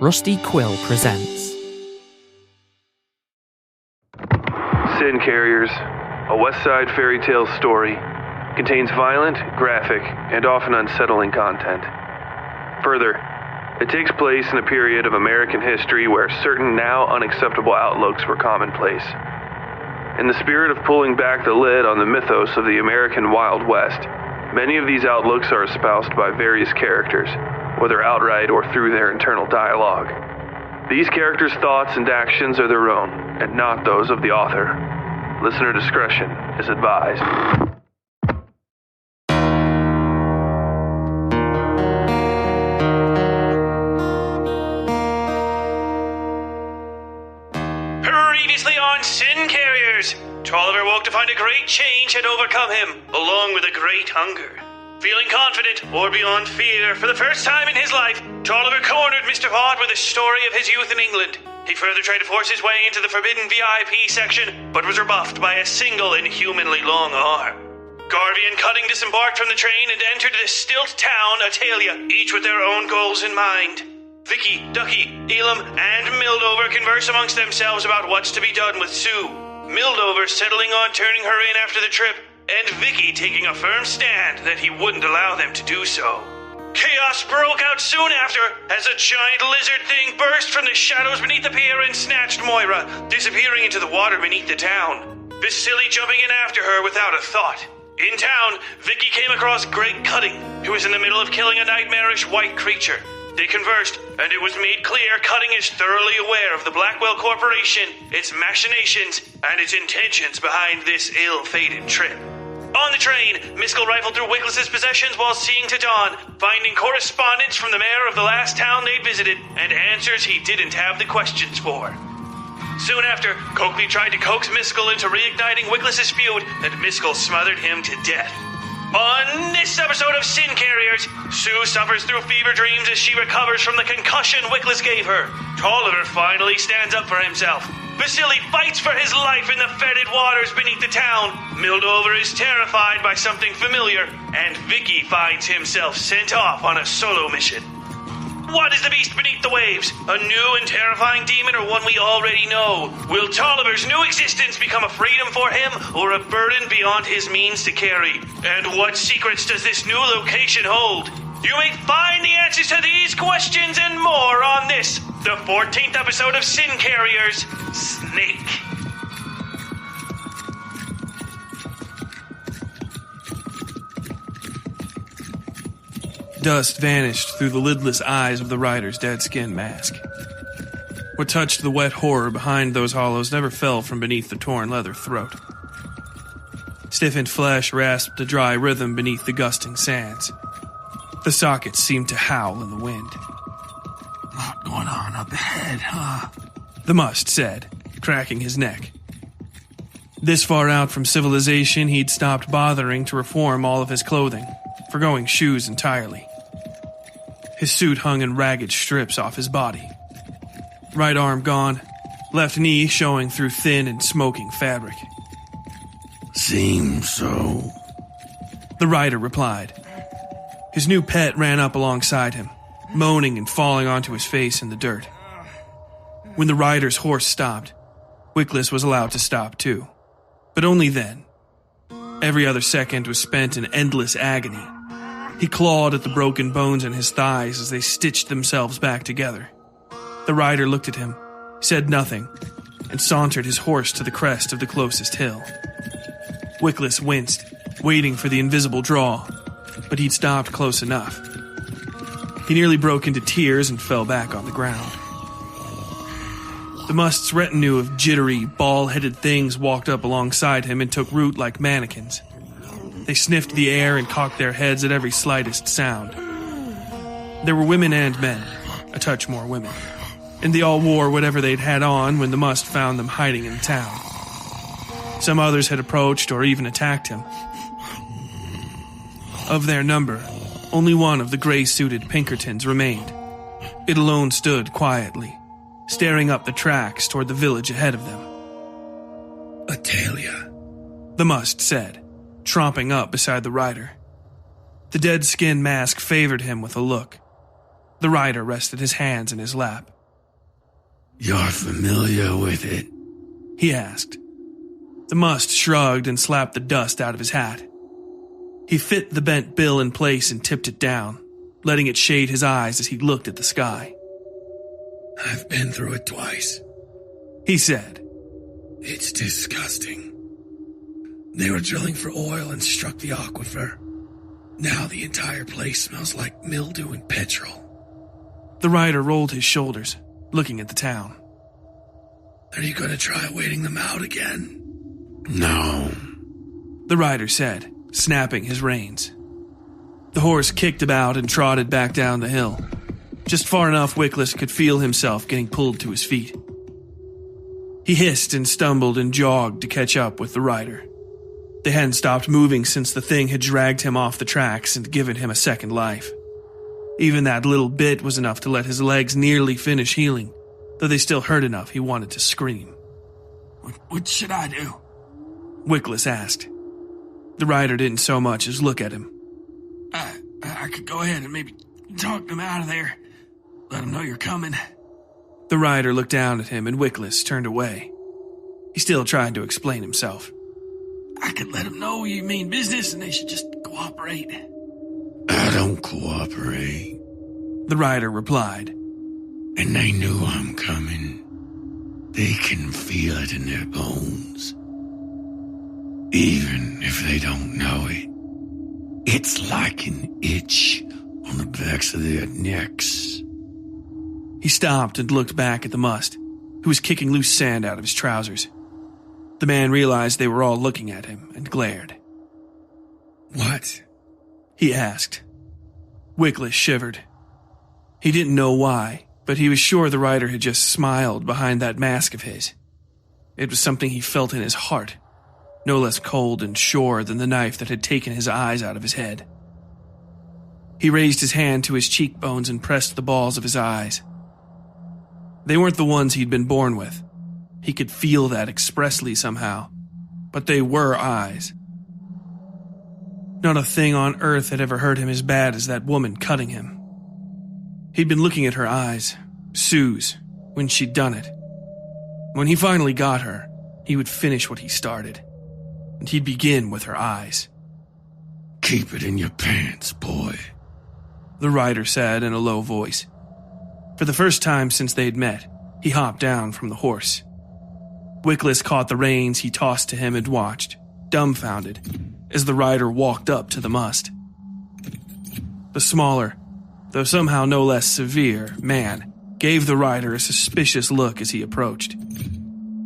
Rusty Quill presents Sin Carriers, a Westside Fairytales story, contains violent, graphic, and often unsettling content. Further, it takes place in a period of American history where certain now unacceptable outlooks were commonplace. In the spirit of pulling back the lid on the mythos of the American Wild West, many of these outlooks are espoused by various characters, whether outright or through their internal dialogue. These characters' thoughts and actions are their own, and not those of the author. Listener discretion is advised. Previously on Sin Carriers, Tolliver woke to find a great change had overcome him, along with a great hunger. Feeling confident, or beyond fear, for the first time in his life, Tolliver cornered Mr. Vaught with a story of his youth in England. He further tried to force his way into the forbidden VIP section, but was rebuffed by a single inhumanly long arm. Garvey and Cutting disembarked from the train and entered the stilt town, Atalia, each with their own goals in mind. Vicky, Ducky, Elam, and Mildover converse amongst themselves about what's to be done with Sue. Mildover settling on turning her in after the trip, and Vicky taking a firm stand that he wouldn't allow them to do so. Chaos broke out soon after, as a giant lizard thing burst from the shadows beneath the pier and snatched Moira, disappearing into the water beneath the town. Vasily jumping in after her without a thought. In town, Vicky came across Great Cutting, who was in the middle of killing a nightmarish white creature. They conversed, and it was made clear Cutting is thoroughly aware of the Blackwell Corporation, its machinations, and its intentions behind this ill-fated trip. On the train, Miskell rifled through Wickless's possessions while seeing to Dawn, finding correspondence from the mayor of the last town they'd visited, and answers he didn't have the questions for. Soon after, Coakley tried to coax Miskell into reigniting Wickless's feud, and Miskell smothered him to death. On this episode of Sin Carriers, Sue suffers through fever dreams as she recovers from the concussion Wickless gave her. Tolliver finally stands up for himself. Vasily fights for his life in the fetid waters beneath the town. Mildover is terrified by something familiar, and Vicky finds himself sent off on a solo mission. What is the beast beneath the waves? A new and terrifying demon, or one we already know? Will Tolliver's new existence become a freedom for him, or a burden beyond his means to carry? And what secrets does this new location hold? You may find the answers to these questions and more on this, the 14th episode of Sin Carriers, Snake. Dust vanished through the lidless eyes of the rider's dead skin mask. What touched the wet horror behind those hollows never fell from beneath the torn leather throat. Stiffened flesh rasped a dry rhythm beneath the gusting sands. The sockets seemed to howl in the wind. A lot going on up ahead, huh? The must said, cracking his neck. This far out from civilization, he'd stopped bothering to reform all of his clothing, forgoing shoes entirely. His suit hung in ragged strips off his body. Right arm gone, left knee showing through thin and smoking fabric. Seems so. The rider replied. His new pet ran up alongside him, moaning and falling onto his face in the dirt. When the rider's horse stopped, Wickless was allowed to stop too. But only then. Every other second was spent in endless agony. He clawed at the broken bones in his thighs as they stitched themselves back together. The rider looked at him, said nothing, and sauntered his horse to the crest of the closest hill. Wickless winced, waiting for the invisible draw, but he'd stopped close enough. He nearly broke into tears and fell back on the ground. The must's retinue of jittery, ball-headed things walked up alongside him and took root like mannequins. They sniffed the air and cocked their heads at every slightest sound. There were women and men, a touch more women, and they all wore whatever they'd had on when the must found them hiding in town. Some others had approached or even attacked him. Of their number, only one of the gray-suited Pinkertons remained. It alone stood quietly, staring up the tracks toward the village ahead of them. Atalia, the must said, tromping up beside the rider. The dead skin mask favored him with a look. The rider rested his hands in his lap. You're familiar with it? He asked. The must shrugged and slapped the dust out of his hat. He fit the bent bill in place and tipped it down, letting it shade his eyes as he looked at the sky. I've been through it twice, he said. It's disgusting. They were drilling for oil and struck the aquifer. Now the entire place smells like mildew and petrol. The rider rolled his shoulders, looking at the town. Are you going to try waiting them out again? No, the rider said, snapping his reins. The horse kicked about and trotted back down the hill, just far enough Wickless could feel himself getting pulled to his feet. He hissed and stumbled and jogged to catch up with the rider. They hadn't stopped moving since the thing had dragged him off the tracks and given him a second life. Even that little bit was enough to let his legs nearly finish healing, though they still hurt enough he wanted to scream. What should I do? Wickless asked. The rider didn't so much as look at him. I could go ahead and maybe talk them out of there. Let them know you're coming. The rider looked down at him and Wickless turned away. He still tried to explain himself. I could let them know you mean business and they should just cooperate. I don't cooperate, the rider replied. And they knew I'm coming. They can feel it in their bones. Even if they don't know it. It's like an itch on the backs of their necks. He stopped and looked back at the must, who was kicking loose sand out of his trousers. The man realized they were all looking at him and glared. What? He asked. Wickless shivered. He didn't know why, but he was sure the rider had just smiled behind that mask of his. It was something he felt in his heart, no less cold and sure than the knife that had taken his eyes out of his head. He raised his hand to his cheekbones and pressed the balls of his eyes. They weren't the ones he'd been born with. He could feel that expressly somehow, but they were eyes. Not a thing on earth had ever hurt him as bad as that woman cutting him. He'd been looking at her eyes, Sue's, when she'd done it. When he finally got her, he would finish what he started, and he'd begin with her eyes. Keep it in your pants, boy, the rider said in a low voice. For the first time since they'd met, he hopped down from the horse. Wickless caught the reins he tossed to him and watched, dumbfounded, as the rider walked up to the must. The smaller, though somehow no less severe, man gave the rider a suspicious look as he approached.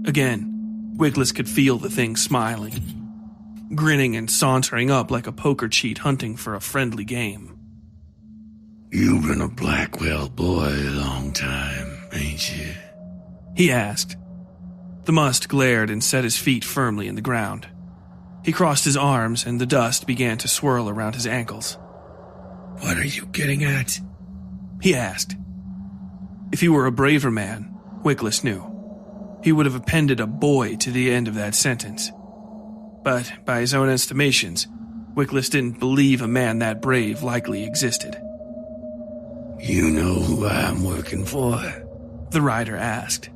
Again, Wickless could feel the thing smiling, grinning and sauntering up like a poker cheat hunting for a friendly game. You've been a Blackwell boy a long time, ain't you? He asked. The must glared and set his feet firmly in the ground. He crossed his arms and the dust began to swirl around his ankles. What are you getting at? He asked. If he were a braver man, Wickless knew, he would have appended a boy to the end of that sentence. But by his own estimations, Wickless didn't believe a man that brave likely existed. You know who I'm working for? The rider asked.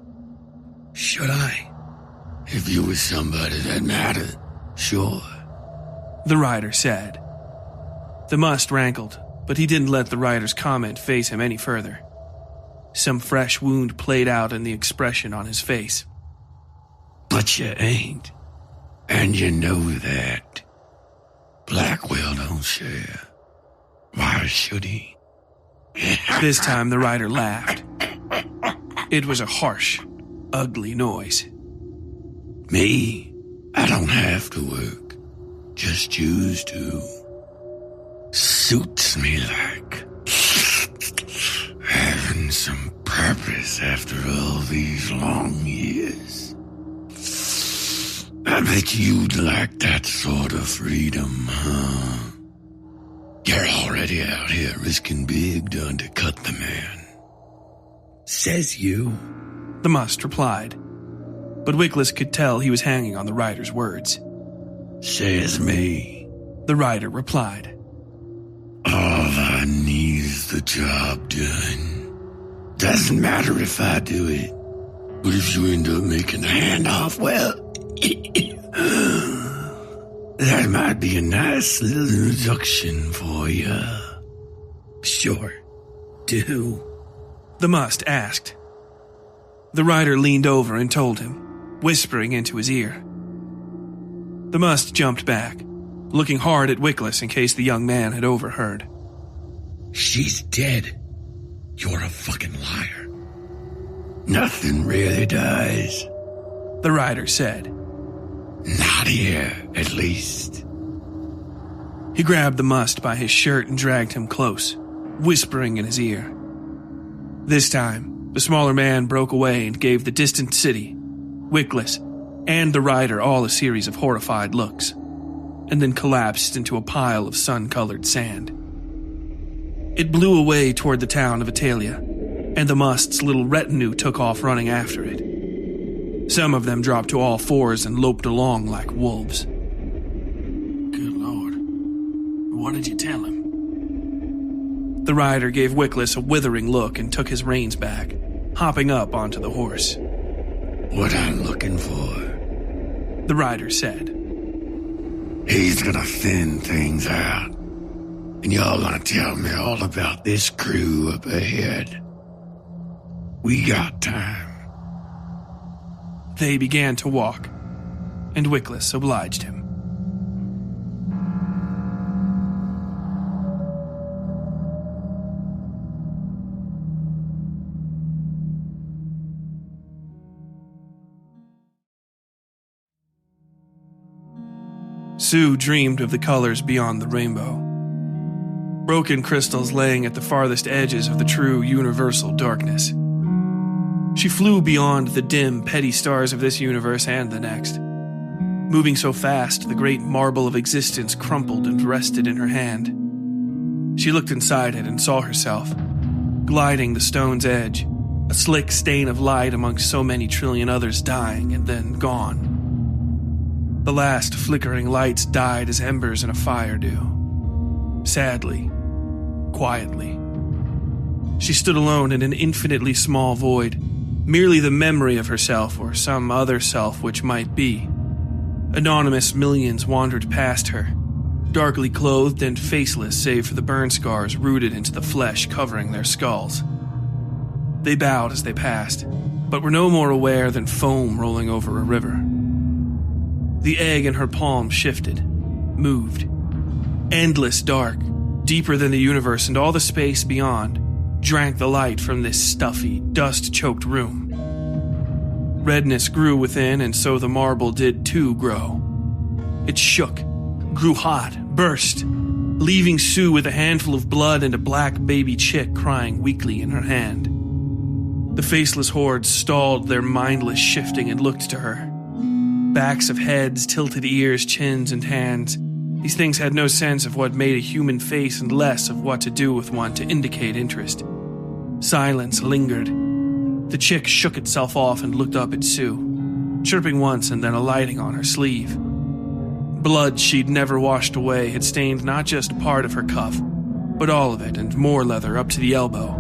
Should I? If you were somebody that mattered, sure. The rider said. The must rankled, but he didn't let the rider's comment faze him any further. Some fresh wound played out in the expression on his face. But you ain't. And you know that. Blackwell don't share. Why should he? This time the rider laughed. It was a harsh, ugly noise. Me? I don't have to work. Just choose to. Suits me like having some purpose after all these long years. I bet you'd like that sort of freedom, huh? You're already out here risking big to undercut the man. Says you. The must replied. But Wickless could tell he was hanging on the rider's words. Says me. The rider replied. All I need's gets the job done. Doesn't matter if I do it. But if you end up making the handoff, well, that might be a nice little introduction for you. Sure, do. The must asked. The rider leaned over and told him, whispering into his ear. The must jumped back, looking hard at Wickless in case the young man had overheard. She's dead. You're a fucking liar. Nothing really dies. The rider said. Not here, at least. He grabbed the must by his shirt and dragged him close, whispering in his ear. This time, the smaller man broke away and gave the distant city, Wickless, and the rider all a series of horrified looks, and then collapsed into a pile of sun-colored sand. It blew away toward the town of Italia, and the must's little retinue took off running after it. Some of them dropped to all fours and loped along like wolves. Good Lord. What did you tell him? The rider gave Wickless a withering look and took his reins back, hopping up onto the horse. What I'm looking for, the rider said. He's gonna thin things out, and y'all gonna tell me all about this crew up ahead. We got time. They began to walk, and Wickless obliged him. Sue dreamed of the colors beyond the rainbow. Broken crystals laying at the farthest edges of the true universal darkness. She flew beyond the dim, petty stars of this universe and the next. Moving so fast, the great marble of existence crumpled and rested in her hand. She looked inside it and saw herself, gliding the stone's edge, a slick stain of light amongst so many trillion others dying and then gone. The last flickering lights died as embers in a fire do. Sadly, quietly. She stood alone in an infinitely small void, merely the memory of herself or some other self which might be. Anonymous millions wandered past her, darkly clothed and faceless save for the burn scars rooted into the flesh covering their skulls. They bowed as they passed, but were no more aware than foam rolling over a river. The egg in her palm shifted, moved. Endless dark, deeper than the universe and all the space beyond, drank the light from this stuffy, dust-choked room. Redness grew within, and so the marble did too grow. It shook, grew hot, burst, leaving Sue with a handful of blood and a black baby chick crying weakly in her hand. The faceless hordes stalled their mindless shifting and looked to her. Backs of heads, tilted ears, chins, and hands. These things had no sense of what made a human face and less of what to do with one to indicate interest. Silence lingered. The chick shook itself off and looked up at Sue, chirping once and then alighting on her sleeve. Blood she'd never washed away had stained not just part of her cuff, but all of it and more leather up to the elbow.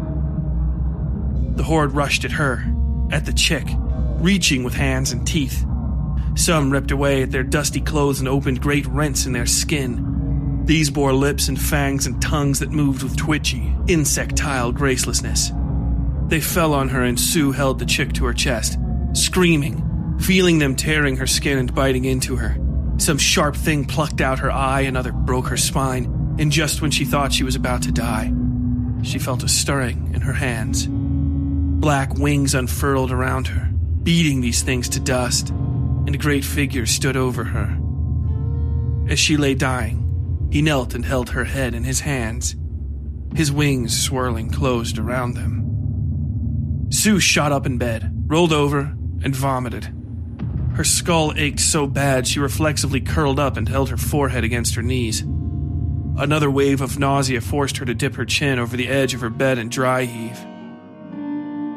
The horde rushed at her, at the chick, reaching with hands and teeth. Some ripped away at their dusty clothes and opened great rents in their skin. These bore lips and fangs and tongues that moved with twitchy, insectile gracelessness. They fell on her and Sue held the chick to her chest, screaming, feeling them tearing her skin and biting into her. Some sharp thing plucked out her eye, another broke her spine, and just when she thought she was about to die, she felt a stirring in her hands. Black wings unfurled around her, beating these things to dust, and a great figure stood over her. As she lay dying, he knelt and held her head in his hands, his wings swirling closed around them. Sue shot up in bed, rolled over, and vomited. Her skull ached so bad she reflexively curled up and held her forehead against her knees. Another wave of nausea forced her to dip her chin over the edge of her bed and dry heave.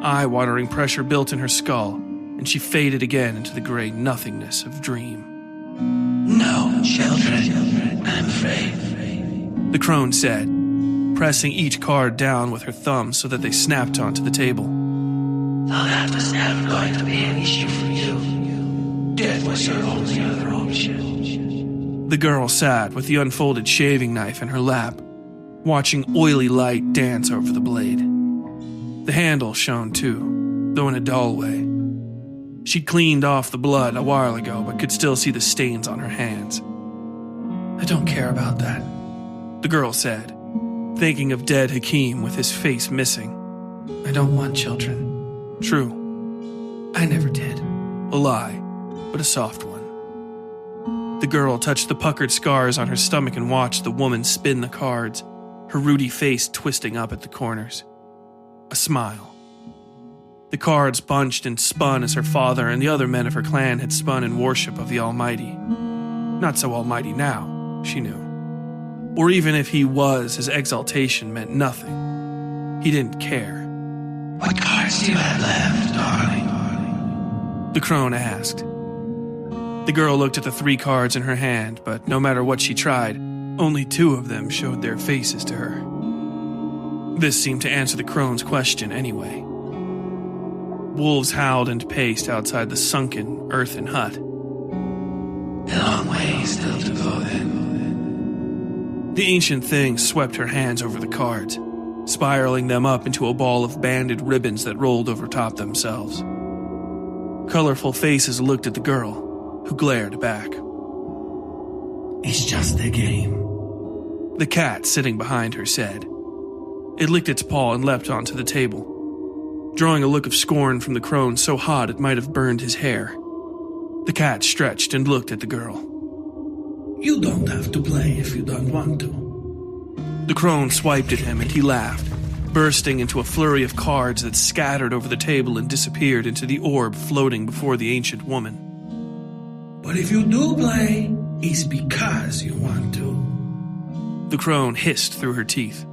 Eye-watering pressure built in her skull, and she faded again into the gray nothingness of dream. No, children, I'm afraid. The crone said, pressing each card down with her thumb so that they snapped onto the table. Now that was never going to be an issue for you. Death was your only other option. The girl sat with the unfolded shaving knife in her lap, watching oily light dance over the blade. The handle shone too, though in a dull way. She'd cleaned off the blood a while ago, but could still see the stains on her hands. I don't care about that, the girl said, thinking of dead Hakeem with his face missing. I don't want children. True. I never did. A lie, but a soft one. The girl touched the puckered scars on her stomach and watched the woman spin the cards, her ruddy face twisting up at the corners. A smile. The cards bunched and spun as her father and the other men of her clan had spun in worship of the Almighty. Not so almighty now, she knew. Or even if he was, his exaltation meant nothing. He didn't care. What cards do you have left, darling? The crone asked. The girl looked at the 3 cards in her hand, but no matter what she tried, only 2 of them showed their faces to her. This seemed to answer the crone's question anyway. Wolves howled and paced outside the sunken, earthen hut. A long way still to go then. The ancient thing swept her hands over the cards, spiraling them up into a ball of banded ribbons that rolled over top themselves. Colorful faces looked at the girl, who glared back. It's just a game, the cat sitting behind her said. It licked its paw and leapt onto the table, drawing a look of scorn from the crone so hot it might have burned his hair. The cat stretched and looked at the girl. You don't have to play if you don't want to. The crone swiped at him and he laughed, bursting into a flurry of cards that scattered over the table and disappeared into the orb floating before the ancient woman. But if you do play, it's because you want to. The crone hissed through her teeth.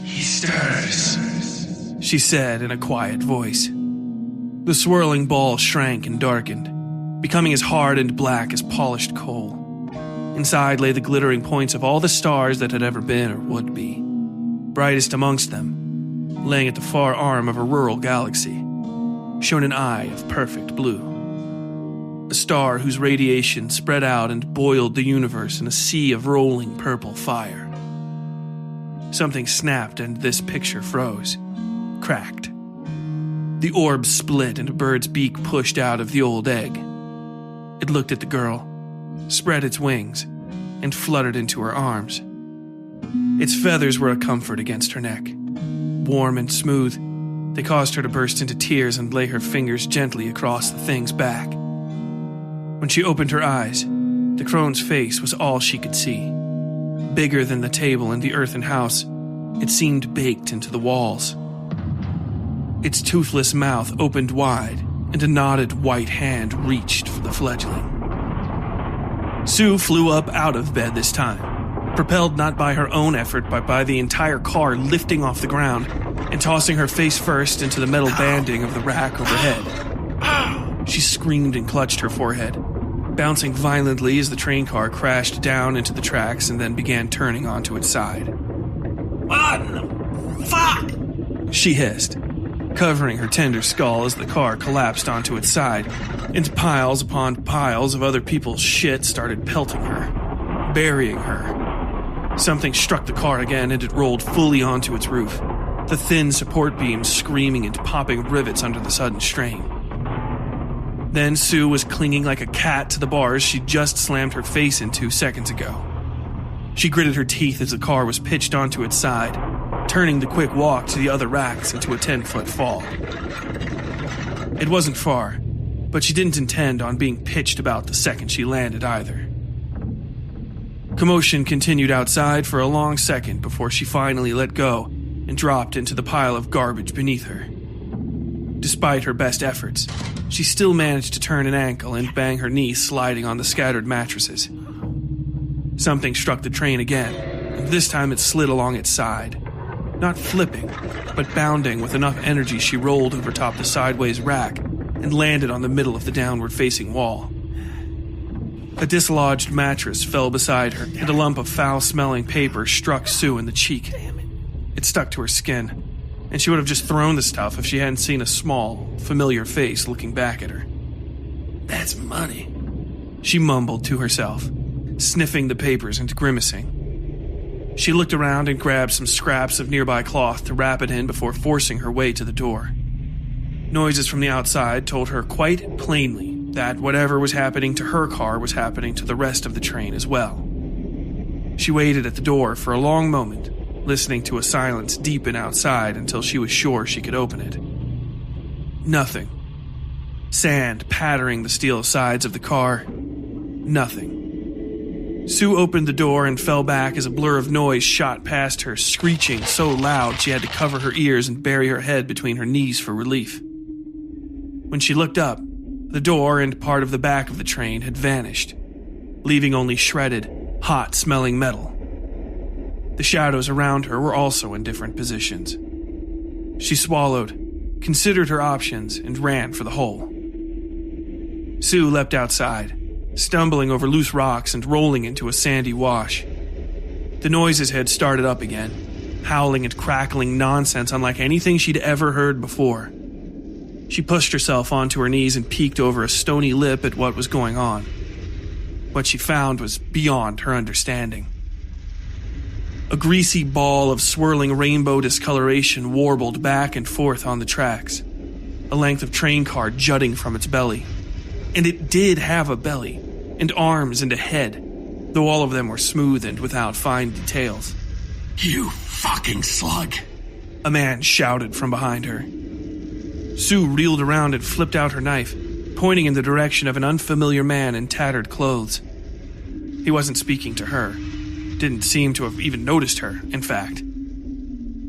He stirs, she said in a quiet voice. The swirling ball shrank and darkened, becoming as hard and black as polished coal. Inside lay the glittering points of all the stars that had ever been or would be. Brightest amongst them, laying at the far arm of a rural galaxy, shone an eye of perfect blue. A star whose radiation spread out and boiled the universe in a sea of rolling purple fire. Something snapped and this picture froze, cracked. The orb split and a bird's beak pushed out of the old egg. It looked at the girl, spread its wings, and fluttered into her arms. Its feathers were a comfort against her neck. Warm and smooth, they caused her to burst into tears and lay her fingers gently across the thing's back. When she opened her eyes, the crone's face was all she could see. Bigger than the table in the earthen house, it seemed baked into the walls. Its toothless mouth opened wide, and a knotted white hand reached for the fledgling. Sue flew up out of bed this time, propelled not by her own effort but by the entire car lifting off the ground and tossing her face first into the metal banding of the rack overhead. She screamed and clutched her forehead, bouncing violently as the train car crashed down into the tracks and then began turning onto its side. What the fuck? She hissed, covering her tender skull as the car collapsed onto its side, and piles upon piles of other people's shit started pelting her, burying her. Something struck the car again and it rolled fully onto its roof, the thin support beams screaming and popping rivets under the sudden strain. Then Sue was clinging like a cat to the bars she'd just slammed her face into seconds ago. She gritted her teeth as the car was pitched onto its side, turning the quick walk to the other racks into a 10-foot fall. It wasn't far, but she didn't intend on being pitched about the second she landed either. Commotion continued outside for a long second before she finally let go and dropped into the pile of garbage beneath her. Despite her best efforts, she still managed to turn an ankle and bang her knee sliding on the scattered mattresses. Something struck the train again, and this time it slid along its side. Not flipping, but bounding with enough energy she rolled over top the sideways rack and landed on the middle of the downward-facing wall. A dislodged mattress fell beside her, and a lump of foul-smelling paper struck Sue in the cheek. It stuck to her skin, and she would have just thrown the stuff if she hadn't seen a small, familiar face looking back at her. That's money, she mumbled to herself, sniffing the papers and grimacing. She looked around and grabbed some scraps of nearby cloth to wrap it in before forcing her way to the door. Noises from the outside told her quite plainly that whatever was happening to her car was happening to the rest of the train as well. She waited at the door for a long moment, listening to a silence deepen outside until she was sure she could open it. Nothing. Sand pattering the steel sides of the car. Nothing. Sue opened the door and fell back as a blur of noise shot past her, screeching so loud she had to cover her ears and bury her head between her knees for relief. When she looked up, the door and part of the back of the train had vanished, leaving only shredded, hot-smelling metal. The shadows around her were also in different positions. She swallowed, considered her options, and ran for the hole. Sue leapt outside, stumbling over loose rocks and rolling into a sandy wash. The noises had started up again, howling and crackling nonsense unlike anything she'd ever heard before. She pushed herself onto her knees and peeked over a stony lip at what was going on. What she found was beyond her understanding. A greasy ball of swirling rainbow discoloration warbled back and forth on the tracks, a length of train car jutting from its belly. And it did have a belly, and arms and a head, though all of them were smooth and without fine details. You fucking slug! A man shouted from behind her. Sue reeled around and flipped out her knife, pointing in the direction of an unfamiliar man in tattered clothes. He wasn't speaking to her. Didn't seem to have even noticed her, in fact.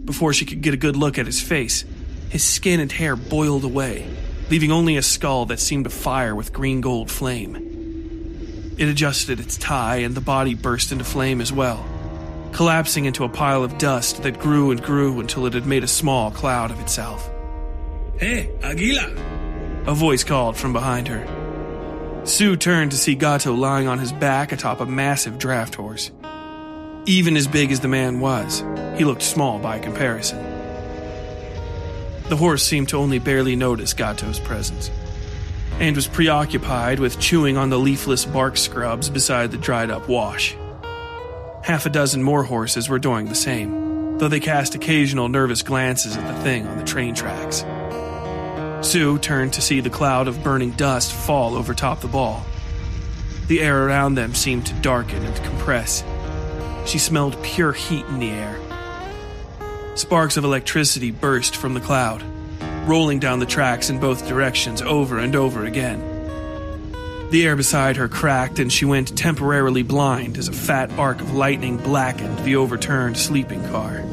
Before she could get a good look at his face, his skin and hair boiled away, leaving only a skull that seemed to fire with green-gold flame. It adjusted its tie, and the body burst into flame as well, collapsing into a pile of dust that grew and grew until it had made a small cloud of itself. Hey, Aguila! A voice called from behind her. Sue turned to see Gato lying on his back atop a massive draft horse. Even as big as the man was, he looked small by comparison. The horse seemed to only barely notice Gato's presence, and was preoccupied with chewing on the leafless bark scrubs beside the dried-up wash. Half a dozen more horses were doing the same, though they cast occasional nervous glances at the thing on the train tracks. Sue turned to see the cloud of burning dust fall over top the ball. The air around them seemed to darken and compress. She smelled pure heat in the air. Sparks of electricity burst from the cloud, rolling down the tracks in both directions over and over again. The air beside her cracked and she went temporarily blind as a fat arc of lightning blackened the overturned sleeping car.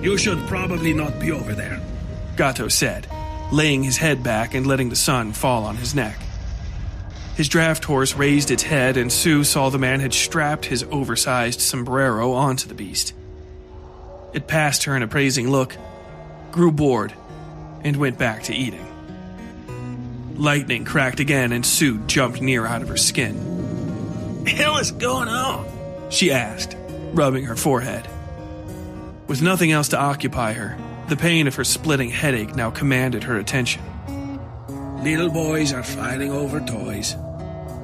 You should probably not be over there, Gato said, laying his head back and letting the sun fall on his neck. His draft horse raised its head, and Sue saw the man had strapped his oversized sombrero onto the beast. It passed her an appraising look, grew bored, and went back to eating. Lightning cracked again, and Sue jumped near out of her skin. "The hell is going on?" she asked, rubbing her forehead. With nothing else to occupy her, the pain of her splitting headache now commanded her attention. Little boys are fighting over toys,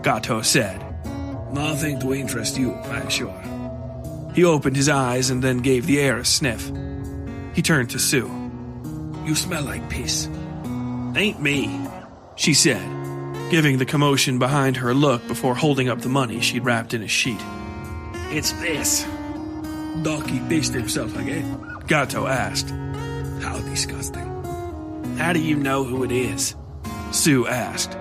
Gato said. Nothing to interest you, I'm sure. He opened his eyes and then gave the air a sniff. He turned to Sue. You smell like piss. Ain't me, she said, giving the commotion behind her a look before holding up the money she'd wrapped in a sheet. It's this. Docky pissed himself again, Gato asked. How disgusting. How do you know who it is? Sue asked.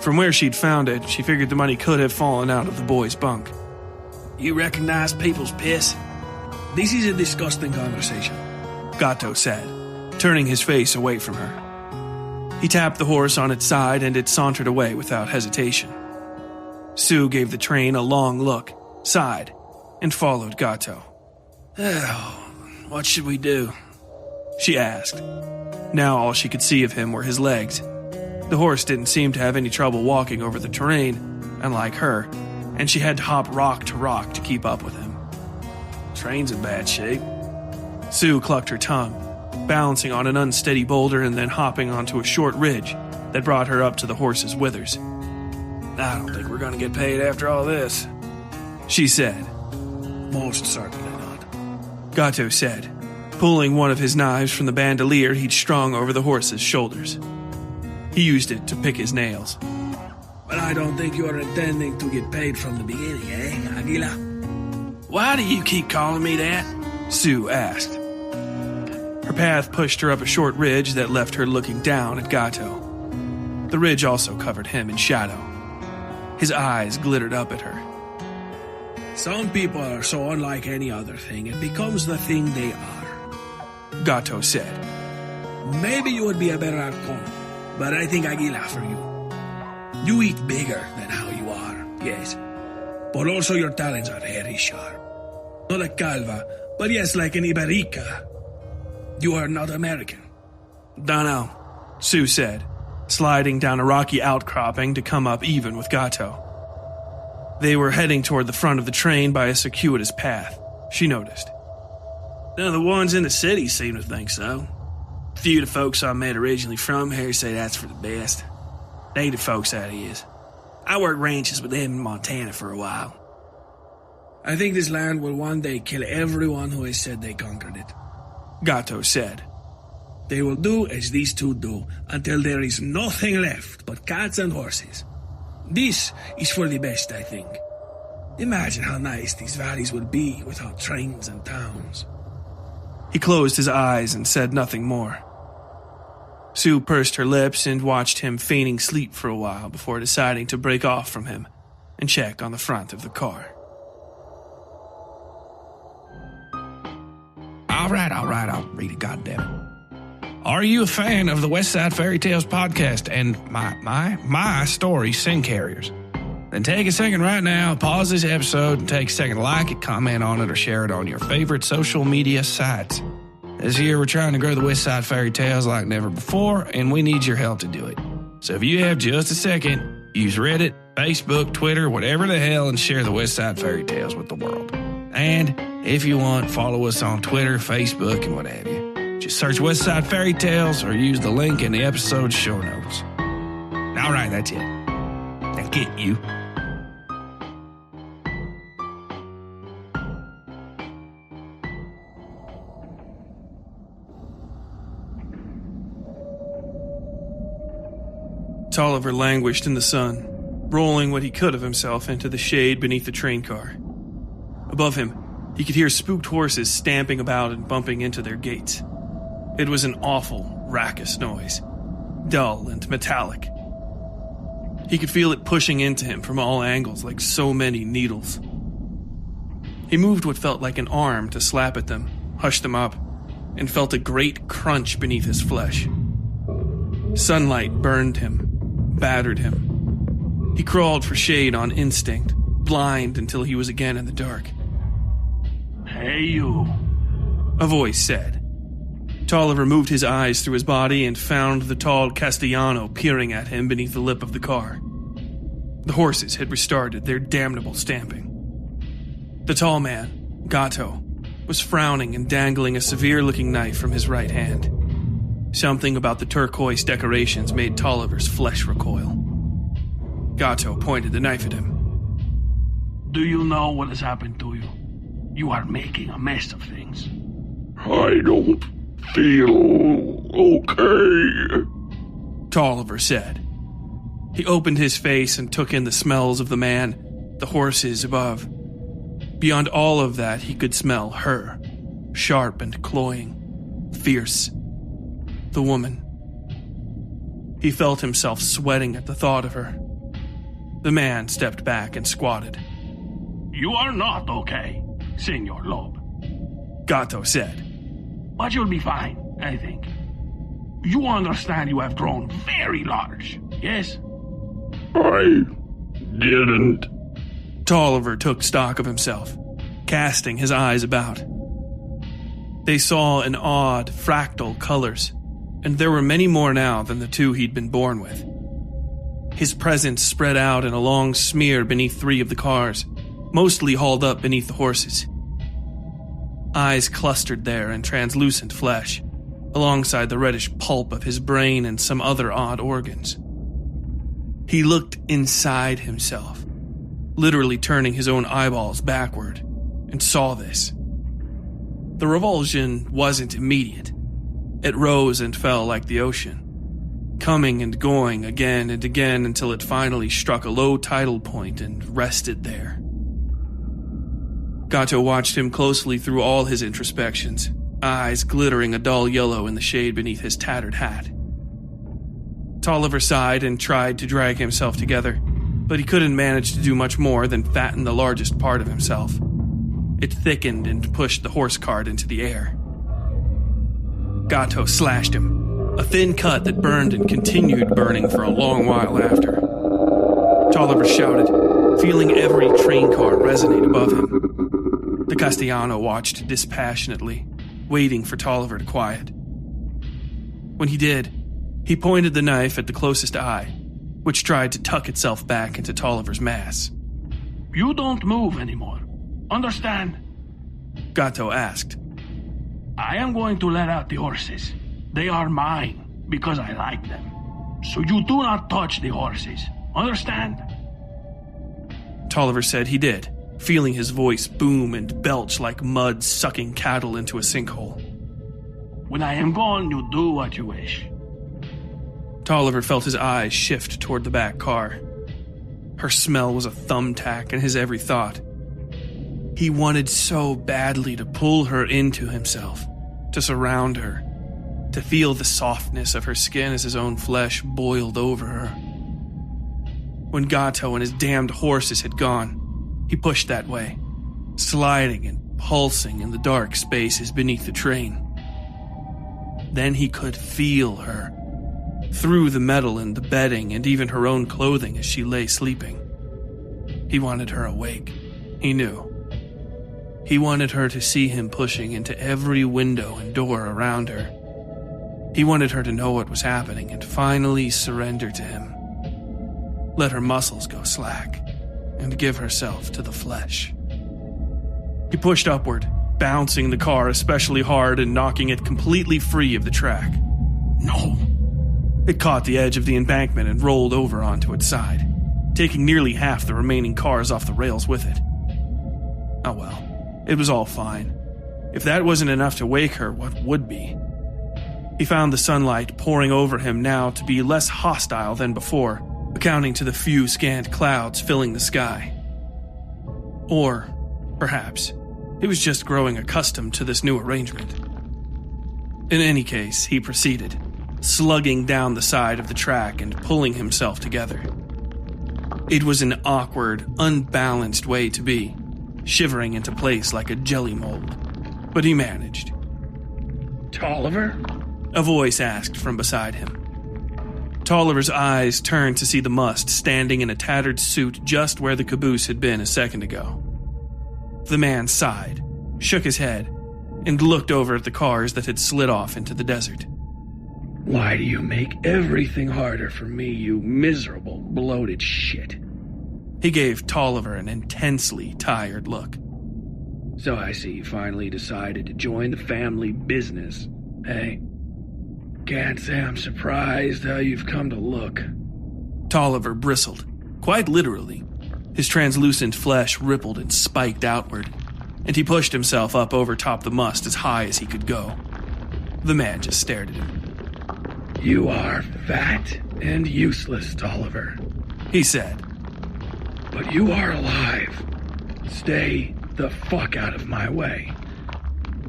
From where she'd found it, she figured the money could have fallen out of the boy's bunk. You recognize people's piss? This is a disgusting conversation, Gato said, turning his face away from her. He tapped the horse on its side and it sauntered away without hesitation. Sue gave the train a long look, sighed, and followed Gato. Oh, what should we do? She asked. Now all she could see of him were his legs. The horse didn't seem to have any trouble walking over the terrain, and like her, and she had to hop rock to rock to keep up with him. Train's in bad shape. Sue clucked her tongue, balancing on an unsteady boulder and then hopping onto a short ridge that brought her up to the horse's withers. I don't think we're gonna get paid after all this, she said. Most certainly not, Gato said, pulling one of his knives from the bandolier he'd strung over the horse's shoulders. He used it to pick his nails. But I don't think you're intending to get paid from the beginning, eh, Aguila? Why do you keep calling me that? Sue asked. Her path pushed her up a short ridge that left her looking down at Gato. The ridge also covered him in shadow. His eyes glittered up at her. Some people are so unlike any other thing, it becomes the thing they are, Gato said. Maybe you would be a better halcon, but I think Aguila for you. You eat bigger than how you are, yes. But also your talons are very sharp. Not a calva, but yes, like an Iberica. You are not American. Dunno, Sue said, sliding down a rocky outcropping to come up even with Gato. They were heading toward the front of the train by a circuitous path, she noticed. None of the ones in the city seem to think so. A few of the folks I met originally from here say that's for the best. Native folks, that is. I worked ranches with them in Montana for a while. I think this land will one day kill everyone who has said they conquered it, Gato said. They will do as these two do until there is nothing left but cats and horses. This is for the best, I think. Imagine how nice these valleys would be without trains and towns. He closed his eyes and said nothing more. Sue pursed her lips and watched him feigning sleep for a while before deciding to break off from him and check on the front of the car. All right, I'll read it, goddammit. Are you a fan of the Westside Fairytales podcast and my story, Sin Carriers? Then take a second right now, pause this episode, and take a second to like it, comment on it, or share it on your favorite social media sites. This year, we're trying to grow the Westside Fairytales like never before, and we need your help to do it. So if you have just a second, use Reddit, Facebook, Twitter, whatever the hell, and share the Westside Fairytales with the world. And if you want, follow us on Twitter, Facebook, and what have you. Just search Westside Fairytales or use the link in the episode show notes. All right, that's it. Now get you. Tolliver languished in the sun, rolling what he could of himself into the shade beneath the train car. Above him, he could hear spooked horses stamping about and bumping into their gates. It was an awful, raucous noise, dull and metallic. He could feel it pushing into him from all angles like so many needles. He moved what felt like an arm to slap at them, hush them up, and felt a great crunch beneath his flesh. Sunlight burned him, battered him. He crawled for shade on instinct, blind until he was again in the dark. Hey, you, a voice said. Tolliver moved his eyes through his body and found the tall Castellano peering at him beneath the lip of the car. The horses had restarted their damnable stamping. The tall man, Gato, was frowning and dangling a severe-looking knife from his right hand. Something about the turquoise decorations made Tolliver's flesh recoil. Gato pointed the knife at him. Do you know what has happened to you? You are making a mess of things. I don't feel okay, Tolliver said. He opened his face and took in the smells of the man, the horses above. Beyond all of that, he could smell her, sharp and cloying, fierce. The woman. He felt himself sweating at the thought of her. The man stepped back and squatted. You are not okay, Senor Loeb, Gato said. But you'll be fine, I think. You understand you have grown very large, yes? I didn't. Tolliver took stock of himself, casting his eyes about. They saw in odd, fractal colors, and there were many more now than the two he'd been born with. His presence spread out in a long smear beneath 3 of the cars, mostly hauled up beneath the horses. Eyes clustered there in translucent flesh, alongside the reddish pulp of his brain and some other odd organs. He looked inside himself, literally turning his own eyeballs backward, and saw this. The revulsion wasn't immediate. It rose and fell like the ocean, coming and going again and again until it finally struck a low tidal point and rested there. Gatto watched him closely through all his introspections, eyes glittering a dull yellow in the shade beneath his tattered hat. Tolliver sighed and tried to drag himself together, but he couldn't manage to do much more than fatten the largest part of himself. It thickened and pushed the horse cart into the air. Gatto slashed him, a thin cut that burned and continued burning for a long while after. Tolliver shouted, feeling every train car resonate above him. The Castellano watched dispassionately, waiting for Tolliver to quiet. When he did, he pointed the knife at the closest eye, which tried to tuck itself back into Tolliver's mass. You don't move anymore. Understand? Gatto asked. I am going to let out the horses. They are mine because I like them. So you do not touch the horses. Understand? Tolliver said he did, feeling his voice boom and belch like mud sucking cattle into a sinkhole. When I am gone, you do what you wish. Tolliver felt his eyes shift toward the back car. Her smell was a thumbtack in his every thought. He wanted so badly to pull her into himself, to surround her, to feel the softness of her skin as his own flesh boiled over her. When Gatto and his damned horses had gone, he pushed that way, sliding and pulsing in the dark spaces beneath the train. Then he could feel her, through the metal and the bedding and even her own clothing as she lay sleeping. He wanted her awake, he knew. He wanted her to see him pushing into every window and door around her. He wanted her to know what was happening and finally surrender to him. Let her muscles go slack and give herself to the flesh. He pushed upward, bouncing the car especially hard and knocking it completely free of the track. No. It caught the edge of the embankment and rolled over onto its side, taking nearly half the remaining cars off the rails with it. Oh well. It was all fine. If that wasn't enough to wake her, what would be? He found the sunlight pouring over him now to be less hostile than before, accounting to the few scant clouds filling the sky. Or, perhaps, he was just growing accustomed to this new arrangement. In any case, he proceeded, slugging down the side of the track and pulling himself together. It was an awkward, unbalanced way to be, shivering into place like a jelly mold. But he managed. Tolliver? A voice asked from beside him. Tolliver's eyes turned to see the must standing in a tattered suit just where the caboose had been a second ago. The man sighed, shook his head, and looked over at the cars that had slid off into the desert. Why do you make everything harder for me, you miserable, bloated shit? He gave Tolliver an intensely tired look. So I see you finally decided to join the family business, hey? Can't say I'm surprised how you've come to look. Tolliver bristled, quite literally. His translucent flesh rippled and spiked outward, and he pushed himself up over top the must as high as he could go. The man just stared at him. You are fat and useless, Tolliver, he said. But you are alive. Stay the fuck out of my way.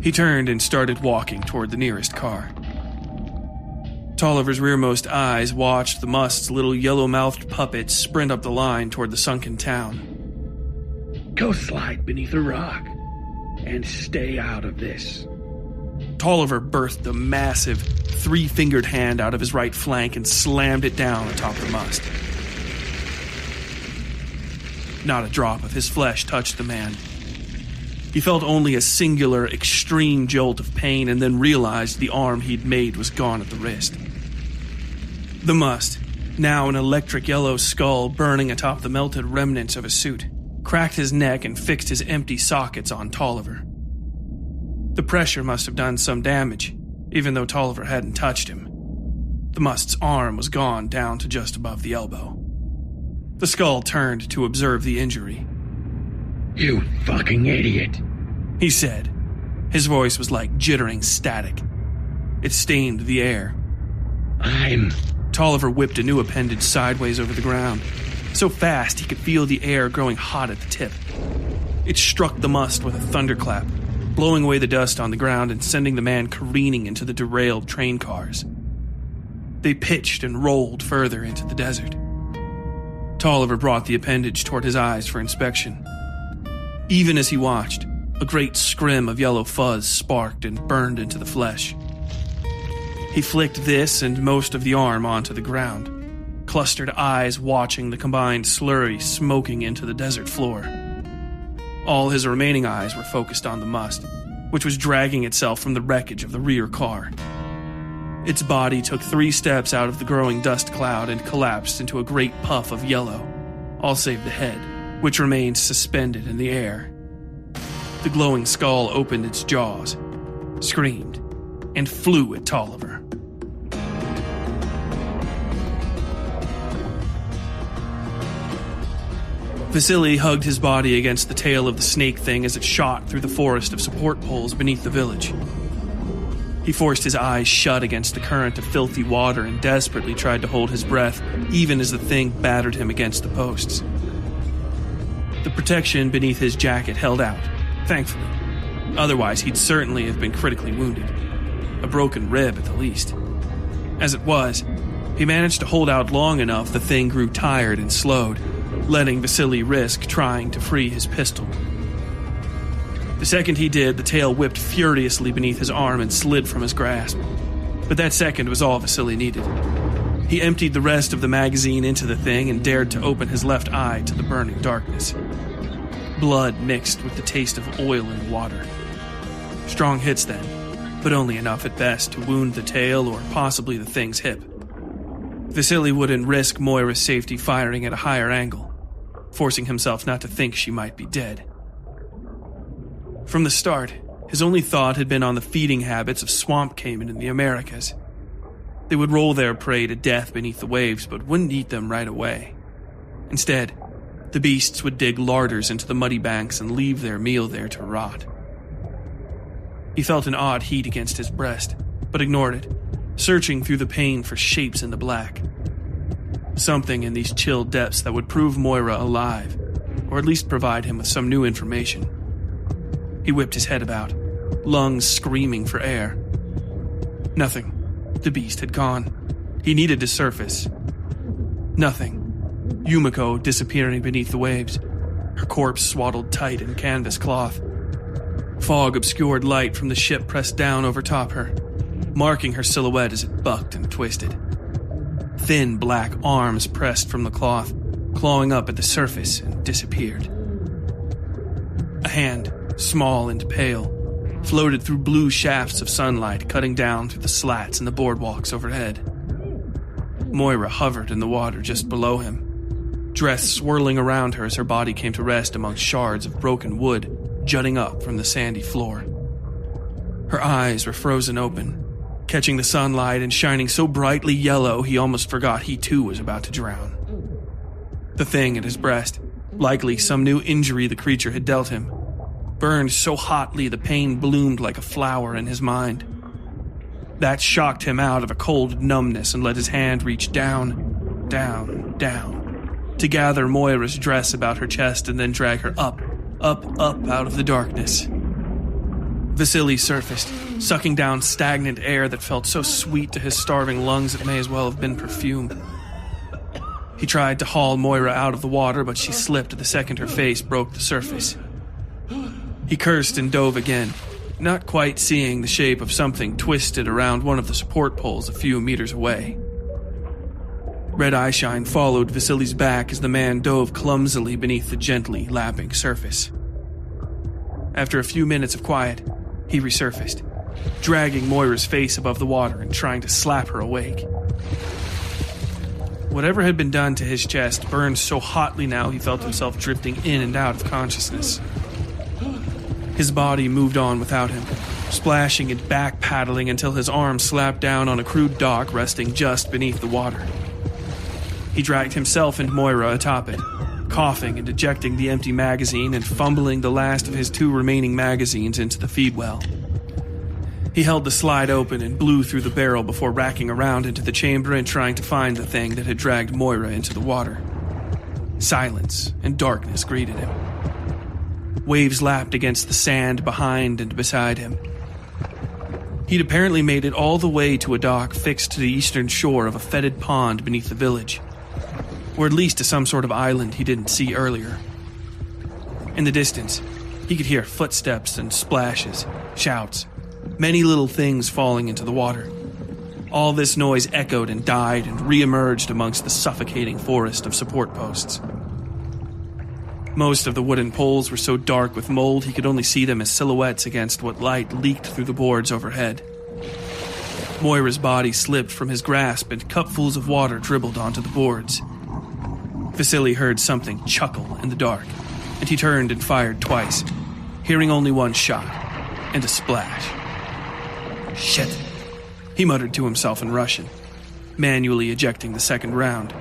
He turned and started walking toward the nearest car. Tolliver's rearmost eyes watched the must's little yellow-mouthed puppet sprint up the line toward the sunken town. Go slide beneath a rock and stay out of this. Tolliver birthed a massive, three-fingered hand out of his right flank and slammed it down atop the must. Not a drop of his flesh touched the man. He felt only a singular, extreme jolt of pain and then realized the arm he'd made was gone at the wrist. The must, now an electric yellow skull burning atop the melted remnants of his suit, cracked his neck and fixed his empty sockets on Tolliver. The pressure must have done some damage, even though Tolliver hadn't touched him. The must's arm was gone down to just above the elbow. The skull turned to observe the injury. You fucking idiot, he said. His voice was like jittering static. It stained the air. Tolliver whipped a new appendage sideways over the ground, so fast he could feel the air growing hot at the tip. It struck the must with a thunderclap, blowing away the dust on the ground and sending the man careening into the derailed train cars. They pitched and rolled further into the desert. Tolliver brought the appendage toward his eyes for inspection. Even as he watched, a great scrim of yellow fuzz sparked and burned into the flesh. He flicked this and most of the arm onto the ground, clustered eyes watching the combined slurry smoking into the desert floor. All his remaining eyes were focused on the must, which was dragging itself from the wreckage of the rear car. Its body took 3 steps out of the growing dust cloud and collapsed into a great puff of yellow, all save the head, which remained suspended in the air. The glowing skull opened its jaws, screamed, and flew at Tolliver. Vasily hugged his body against the tail of the snake thing as it shot through the forest of support poles beneath the village. He forced his eyes shut against the current of filthy water and desperately tried to hold his breath, even as the thing battered him against the posts. The protection beneath his jacket held out, thankfully. Otherwise, he'd certainly have been critically wounded. A broken rib at the least. As it was, he managed to hold out long enough the thing grew tired and slowed, letting Vasily risk trying to free his pistol. The second he did, the tail whipped furiously beneath his arm and slid from his grasp. But that second was all Vasily needed. He emptied the rest of the magazine into the thing and dared to open his left eye to the burning darkness. Blood mixed with the taste of oil and water. Strong hits then, but only enough at best to wound the tail or possibly the thing's hip. Vasily wouldn't risk Moira's safety firing at a higher angle, forcing himself not to think she might be dead. From the start, his only thought had been on the feeding habits of swamp caiman in the Americas. They would roll their prey to death beneath the waves, but wouldn't eat them right away. Instead, the beasts would dig larders into the muddy banks and leave their meal there to rot. He felt an odd heat against his breast, but ignored it, searching through the pain for shapes in the black. Something in these chill depths that would prove Moira alive, or at least provide him with some new information. He whipped his head about, lungs screaming for air. Nothing. The beast had gone. He needed to surface. Nothing. Yumiko disappearing beneath the waves, her corpse swaddled tight in canvas cloth. Fog obscured light from the ship pressed down over top her, marking her silhouette as it bucked and twisted. Thin black arms pressed from the cloth, clawing up at the surface and disappeared. A hand, small and pale, floated through blue shafts of sunlight cutting down through the slats in the boardwalks overhead. Moira hovered in the water just below him, dress swirling around her as her body came to rest amongst shards of broken wood jutting up from the sandy floor. Her eyes were frozen open, catching the sunlight and shining so brightly yellow he almost forgot he too was about to drown. The thing at his breast, likely some new injury the creature had dealt him, burned so hotly the pain bloomed like a flower in his mind. That shocked him out of a cold numbness and let his hand reach down, down, down, to gather Moira's dress about her chest and then drag her up out of the darkness. Vasily surfaced, sucking down stagnant air that felt so sweet to his starving lungs it may as well have been perfume. He tried to haul Moira out of the water, but she slipped the second her face broke the surface. He cursed and dove again, not quite seeing the shape of something twisted around one of the support poles a few meters away. Red eyeshine followed Vasily's back as the man dove clumsily beneath the gently lapping surface. After a few minutes of quiet, he resurfaced, dragging Moira's face above the water and trying to slap her awake. Whatever had been done to his chest burned so hotly now he felt himself drifting in and out of consciousness. His body moved on without him, splashing and back-paddling until his arms slapped down on a crude dock resting just beneath the water. He dragged himself and Moira atop it, coughing and ejecting the empty magazine and fumbling the last of his 2 remaining magazines into the feed well. He held the slide open and blew through the barrel before racking around into the chamber and trying to find the thing that had dragged Moira into the water. Silence and darkness greeted him. Waves lapped against the sand behind and beside him. He'd apparently made it all the way to a dock fixed to the eastern shore of a fetid pond beneath the village, or at least to some sort of island he didn't see earlier. In the distance, he could hear footsteps and splashes, shouts, many little things falling into the water. All this noise echoed and died and re-emerged amongst the suffocating forest of support posts. Most of the wooden poles were so dark with mold he could only see them as silhouettes against what light leaked through the boards overhead. Moira's body slipped from his grasp and cupfuls of water dribbled onto the boards. Vasily heard something chuckle in the dark, and he turned and fired twice, hearing only one shot, and a splash. "Shit," he muttered to himself in Russian, manually ejecting the second round.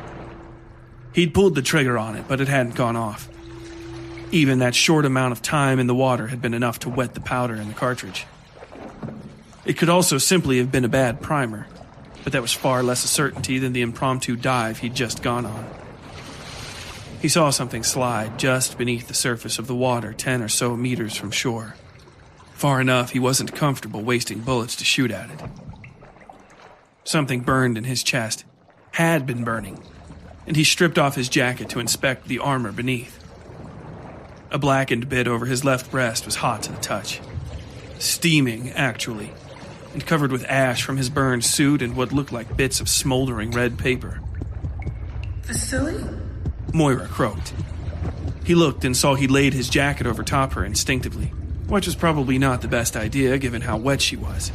He'd pulled the trigger on it, but it hadn't gone off. Even that short amount of time in the water had been enough to wet the powder in the cartridge. It could also simply have been a bad primer, but that was far less a certainty than the impromptu dive he'd just gone on. He saw something slide just beneath the surface of the water 10 or so meters from shore. Far enough he wasn't comfortable wasting bullets to shoot at it. Something burned in his chest, had been burning, and he stripped off his jacket to inspect the armor beneath. A blackened bit over his left breast was hot to the touch. Steaming, actually, and covered with ash from his burned suit and what looked like bits of smoldering red paper. "Vasily?" Moira croaked. He looked and saw he laid his jacket over top her instinctively, which was probably not the best idea given how wet she was.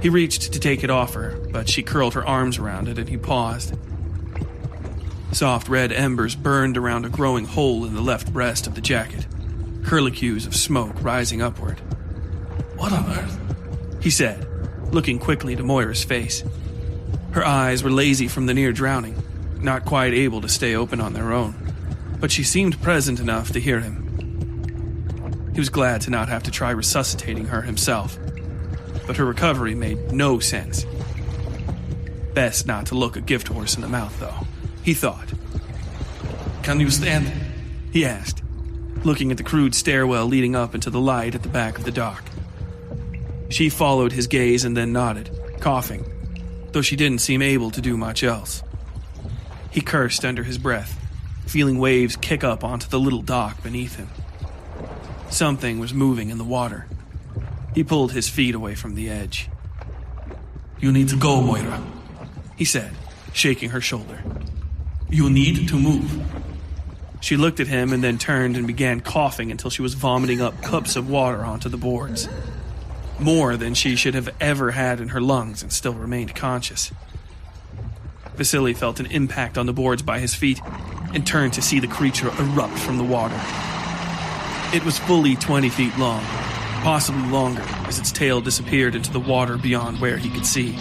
He reached to take it off her, but she curled her arms around it and he paused. Soft red embers burned around a growing hole in the left breast of the jacket, curlicues of smoke rising upward. "What on earth?" he said, looking quickly to Moira's face. Her eyes were lazy from the near drowning, not quite able to stay open on their own, but she seemed present enough to hear him. He was glad to not have to try resuscitating her himself, but her recovery made no sense. Best not to look a gift horse in the mouth, though, he thought. "Can you stand?" he asked, looking at the crude stairwell leading up into the light at the back of the dock. She followed his gaze and then nodded, coughing, though she didn't seem able to do much else. He cursed under his breath, feeling waves kick up onto the little dock beneath him. Something was moving in the water. He pulled his feet away from the edge. "You need to go, Moira," he said, shaking her shoulder. "You need to move." She looked at him and then turned and began coughing until she was vomiting up cups of water onto the boards. More than she should have ever had in her lungs and still remained conscious. Vasily felt an impact on the boards by his feet and turned to see the creature erupt from the water. It was fully 20 feet long, possibly longer as its tail disappeared into the water beyond where he could see.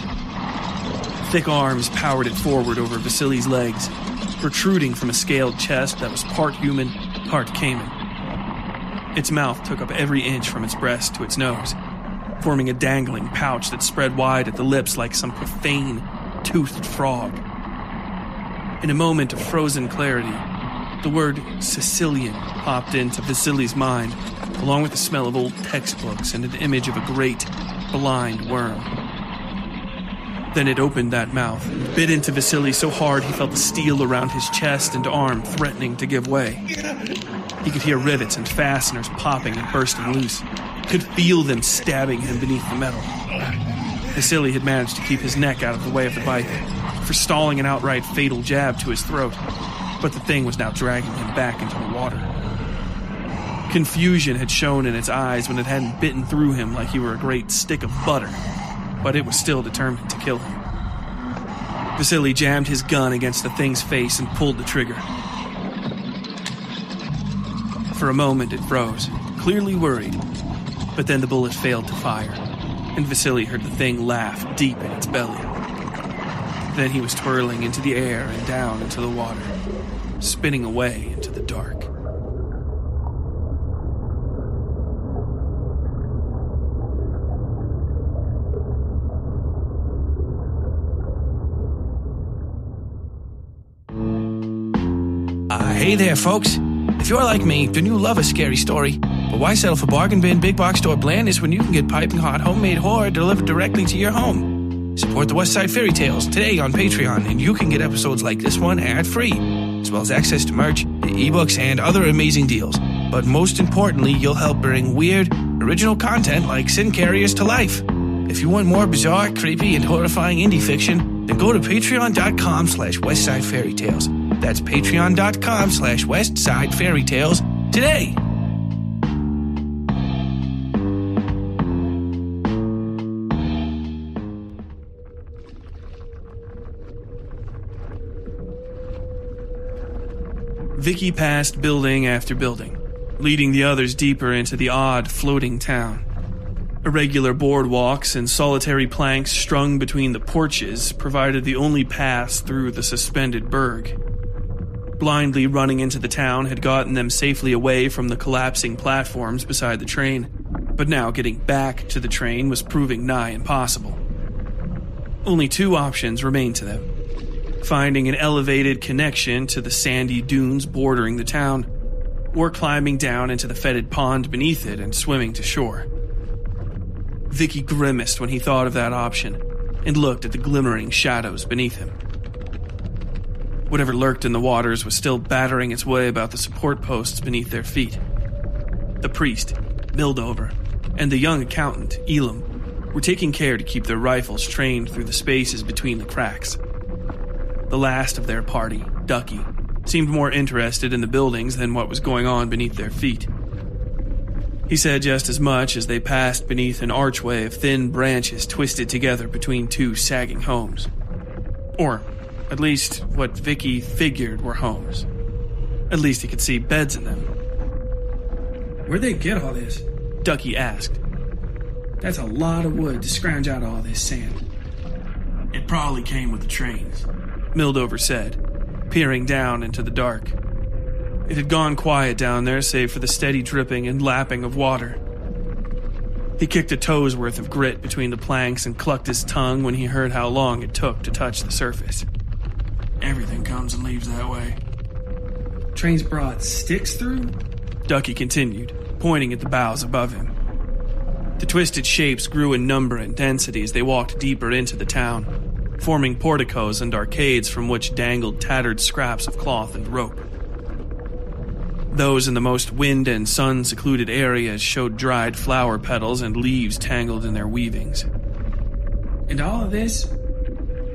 Thick arms powered it forward over Vasily's legs, protruding from a scaled chest that was part human, part caiman. Its mouth took up every inch from its breast to its nose, forming a dangling pouch that spread wide at the lips like some profane, toothed frog. In a moment of frozen clarity, the word Sicilian popped into Vasily's mind, along with the smell of old textbooks and an image of a great, blind worm. Then it opened that mouth, and bit into Vasily so hard he felt the steel around his chest and arm threatening to give way. He could hear rivets and fasteners popping and bursting loose, could feel them stabbing him beneath the metal. Vasily had managed to keep his neck out of the way of the bite, forestalling an outright fatal jab to his throat, but the thing was now dragging him back into the water. Confusion had shown in its eyes when it hadn't bitten through him like he were a great stick of butter, but it was still determined to kill him. Vasily jammed his gun against the thing's face and pulled the trigger. For a moment it froze, clearly worried, but then the bullet failed to fire, and Vasily heard the thing laugh deep in its belly. Then he was twirling into the air and down into the water, spinning away into the dark. Hey there, folks. If you're like me, then you love a scary story. But why settle for bargain bin, big box store blandness when you can get piping hot homemade horror delivered directly to your home? Support the Westside Fairytales today on Patreon, and you can get episodes like this one ad-free, as well as access to merch, ebooks, and other amazing deals. But most importantly, you'll help bring weird, original content like Sin Carriers to life. If you want more bizarre, creepy, and horrifying indie fiction, then go to patreon.com/WestsideFairytales. That's patreon.com/WestsideFairytales today. Vicky passed building after building, leading the others deeper into the odd, floating town. Irregular boardwalks and solitary planks strung between the porches provided the only pass through the suspended burg. Blindly running into the town had gotten them safely away from the collapsing platforms beside the train, but now getting back to the train was proving nigh impossible. Only two options remained to them: finding an elevated connection to the sandy dunes bordering the town, or climbing down into the fetid pond beneath it and swimming to shore. Vicky grimaced when he thought of that option and looked at the glimmering shadows beneath him. Whatever lurked in the waters was still battering its way about the support posts beneath their feet. The priest, Mildover, and the young accountant, Elam, were taking care to keep their rifles trained through the spaces between the cracks. The last of their party, Ducky, seemed more interested in the buildings than what was going on beneath their feet. He said just as much as they passed beneath an archway of thin branches twisted together between two sagging homes. Or, at least, what Vicky figured were homes. At least he could see beds in them. Where'd they get all this? Ducky asked. That's a lot of wood to scrounge out all this sand. It probably came with the trains. Mildover said, peering down into the dark. It had gone quiet down there save for the steady dripping and lapping of water. He kicked a toe's worth of grit between the planks and clucked his tongue when he heard how long it took to touch the surface. Everything comes and leaves that way. Trains brought sticks through? Ducky continued, pointing at the boughs above him. The twisted shapes grew in number and density as they walked deeper into the town, forming porticos and arcades from which dangled tattered scraps of cloth and rope. Those in the most wind and sun-secluded areas showed dried flower petals and leaves tangled in their weavings. And all of this?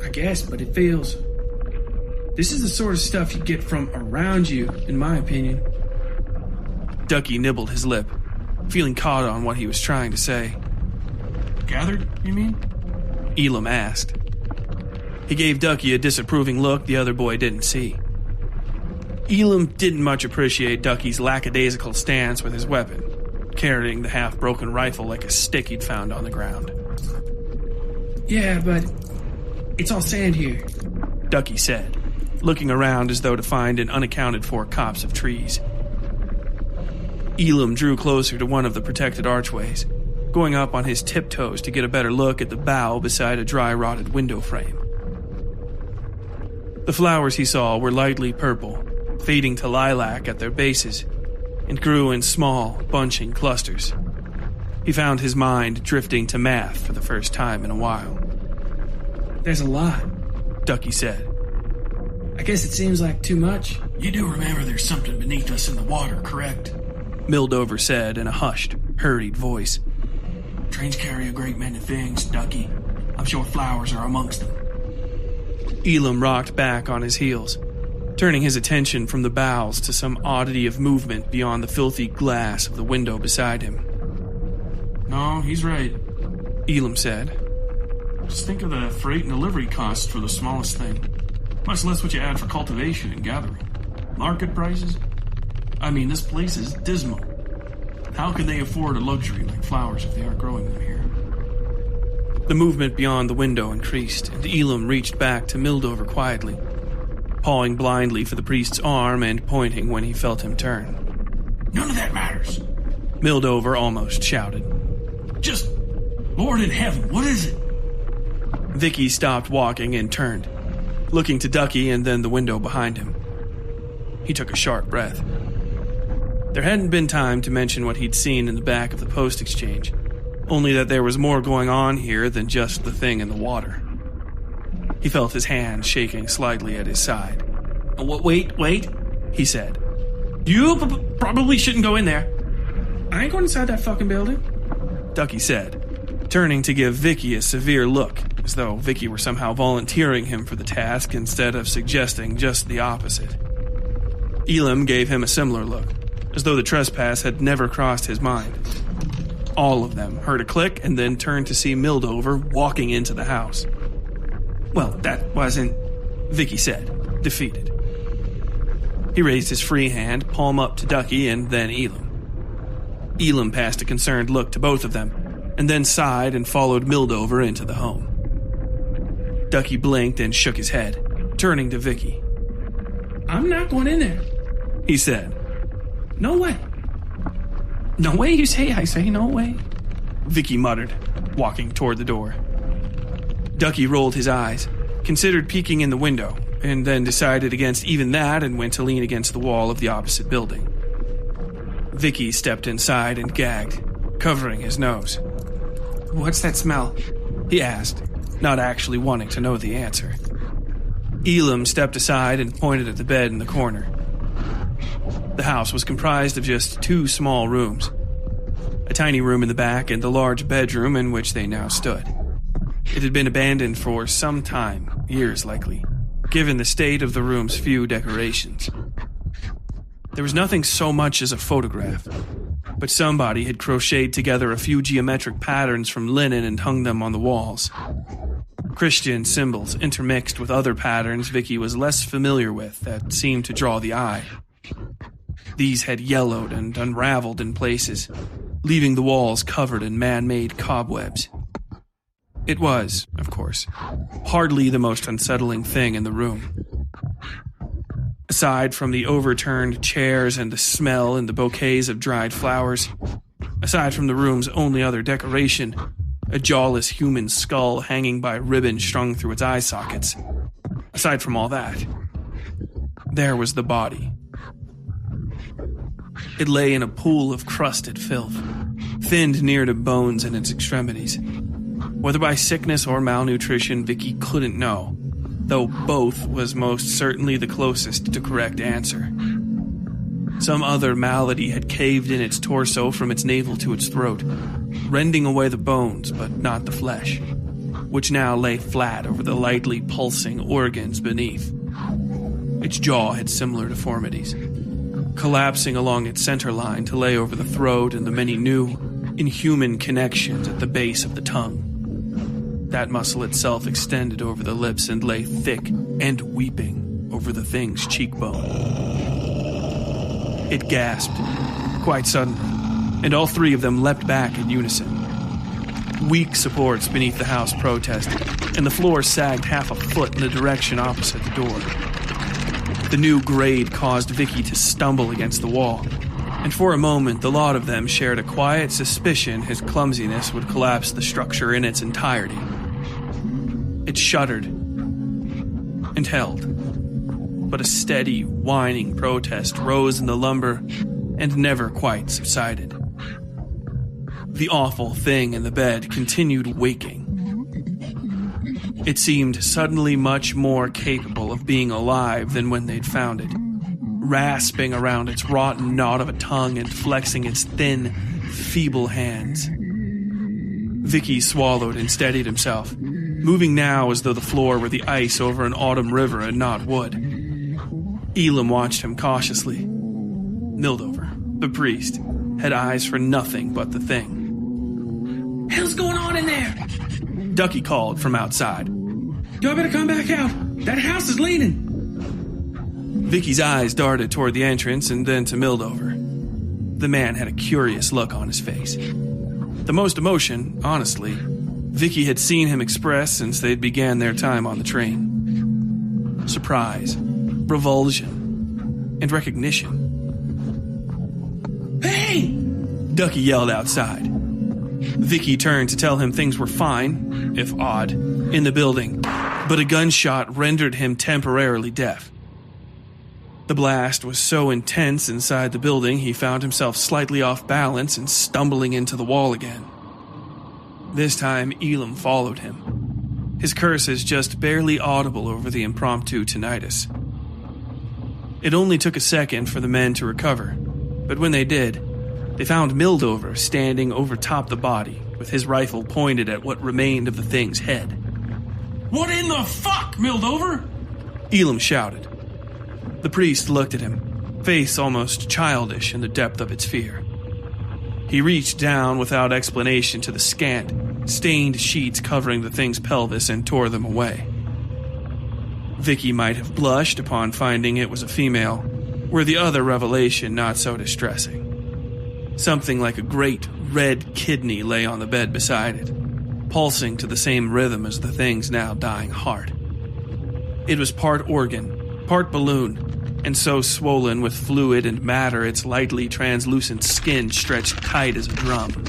I guess, but it feels... This is the sort of stuff you get from around you, in my opinion. Ducky nibbled his lip, feeling caught on what he was trying to say. Gathered, you mean? Elam asked. He gave Ducky a disapproving look the other boy didn't see. Elam didn't much appreciate Ducky's lackadaisical stance with his weapon, carrying the half-broken rifle like a stick he'd found on the ground. Yeah, but it's all sand here, Ducky said, looking around as though to find an unaccounted-for copse of trees. Elam drew closer to one of the protected archways, going up on his tiptoes to get a better look at the bough beside a dry-rotted window frame. The flowers he saw were lightly purple, fading to lilac at their bases, and grew in small, bunching clusters. He found his mind drifting to math for the first time in a while. There's a lot, Ducky said. I guess it seems like too much. You do remember there's something beneath us in the water, correct? Mildover said in a hushed, hurried voice. Trains carry a great many things, Ducky. I'm sure flowers are amongst them. Elam rocked back on his heels, turning his attention from the boughs to some oddity of movement beyond the filthy glass of the window beside him. No, he's right, Elam said. Just think of the freight and delivery costs for the smallest thing. Much less what you add for cultivation and gathering. Market prices? I mean, this place is dismal. How can they afford a luxury like flowers if they aren't growing them here? The movement beyond the window increased, and Elam reached back to Mildover quietly, pawing blindly for the priest's arm and pointing when he felt him turn. None of that matters. Mildover almost shouted. Just, Lord in heaven, what is it? Vicky stopped walking and turned, looking to Ducky and then the window behind him. He took a sharp breath. There hadn't been time to mention what he'd seen in the back of the post exchange, only that there was more going on here than just the thing in the water. He felt his hand shaking slightly at his side. Wait, he said. You probably shouldn't go in there. I ain't going inside that fucking building, Ducky said, turning to give Vicky a severe look, as though Vicky were somehow volunteering him for the task instead of suggesting just the opposite. Elam gave him a similar look, as though the trespass had never crossed his mind. All of them heard a click and then turned to see Mildover walking into the house. Well, that wasn't... Vicky said, defeated. He raised his free hand, palm up to Ducky and then Elam. Elam passed a concerned look to both of them, and then sighed and followed Mildover into the home. Ducky blinked and shook his head, turning to Vicky. I'm not going in there, he said. No way. No way, you say? I say no way. Vicky muttered, walking toward the door. Ducky rolled his eyes, considered peeking in the window, and then decided against even that and went to lean against the wall of the opposite building. Vicky stepped inside and gagged, covering his nose. What's that smell? He asked, not actually wanting to know the answer. Elam stepped aside and pointed at the bed in the corner. The house was comprised of just 2 small rooms, a tiny room in the back and the large bedroom in which they now stood. It had been abandoned for some time, years likely, given the state of the room's few decorations. There was nothing so much as a photograph, but somebody had crocheted together a few geometric patterns from linen and hung them on the walls. Christian symbols intermixed with other patterns Vicky was less familiar with that seemed to draw the eye. These had yellowed and unraveled in places, leaving the walls covered in man-made cobwebs. It was, of course, hardly the most unsettling thing in the room. Aside from the overturned chairs and the smell and the bouquets of dried flowers, aside from the room's only other decoration, a jawless human skull hanging by ribbon strung through its eye sockets, aside from all that, there was the body. It lay in a pool of crusted filth, thinned near to bones in its extremities. Whether by sickness or malnutrition, Vicky couldn't know, though both was most certainly the closest to correct answer. Some other malady had caved in its torso from its navel to its throat, rending away the bones but not the flesh, which now lay flat over the lightly pulsing organs beneath. Its jaw had similar deformities, collapsing along its center line to lay over the throat and the many new, inhuman connections at the base of the tongue. That muscle itself extended over the lips and lay thick and weeping over the thing's cheekbone. It gasped, quite suddenly, and all 3 of them leapt back in unison. Weak supports beneath the house protested, and the floor sagged half a foot in the direction opposite the door. The new grade caused Vicky to stumble against the wall, and for a moment the lot of them shared a quiet suspicion his clumsiness would collapse the structure in its entirety. It shuddered and held, but a steady, whining protest rose in the lumber and never quite subsided. The awful thing in the bed continued waking. It seemed suddenly much more capable of being alive than when they'd found it, rasping around its rotten knot of a tongue and flexing its thin, feeble hands. Vicky swallowed and steadied himself, moving now as though the floor were the ice over an autumn river and not wood. Elam watched him cautiously. Mildover, the priest, had eyes for nothing but the thing. Hell's going on in there? Ducky called from outside. Y'all better come back out. That house is leaning. Vicky's eyes darted toward the entrance and then to Mildover. The man had a curious look on his face. The most emotion, honestly, Vicky had seen him express since they'd began their time on the train. Surprise, revulsion, and recognition. Hey! Ducky yelled outside. Vicky turned to tell him things were fine, if odd, in the building, but a gunshot rendered him temporarily deaf. The blast was so intense inside the building he found himself slightly off balance and stumbling into the wall again. This time, Elam followed him, his curses just barely audible over the impromptu tinnitus. It only took a second for the men to recover, but when they did, they found Mildover standing over top the body, with his rifle pointed at what remained of the thing's head. What in the fuck, Mildover? Elam shouted. The priest looked at him, face almost childish in the depth of its fear. He reached down without explanation to the scant, stained sheets covering the thing's pelvis and tore them away. Vicky might have blushed upon finding it was a female, were the other revelation not so distressing. Something like a great red kidney lay on the bed beside it, pulsing to the same rhythm as the thing's now dying heart. It was part organ, part balloon, and so swollen with fluid and matter its lightly translucent skin stretched tight as a drum.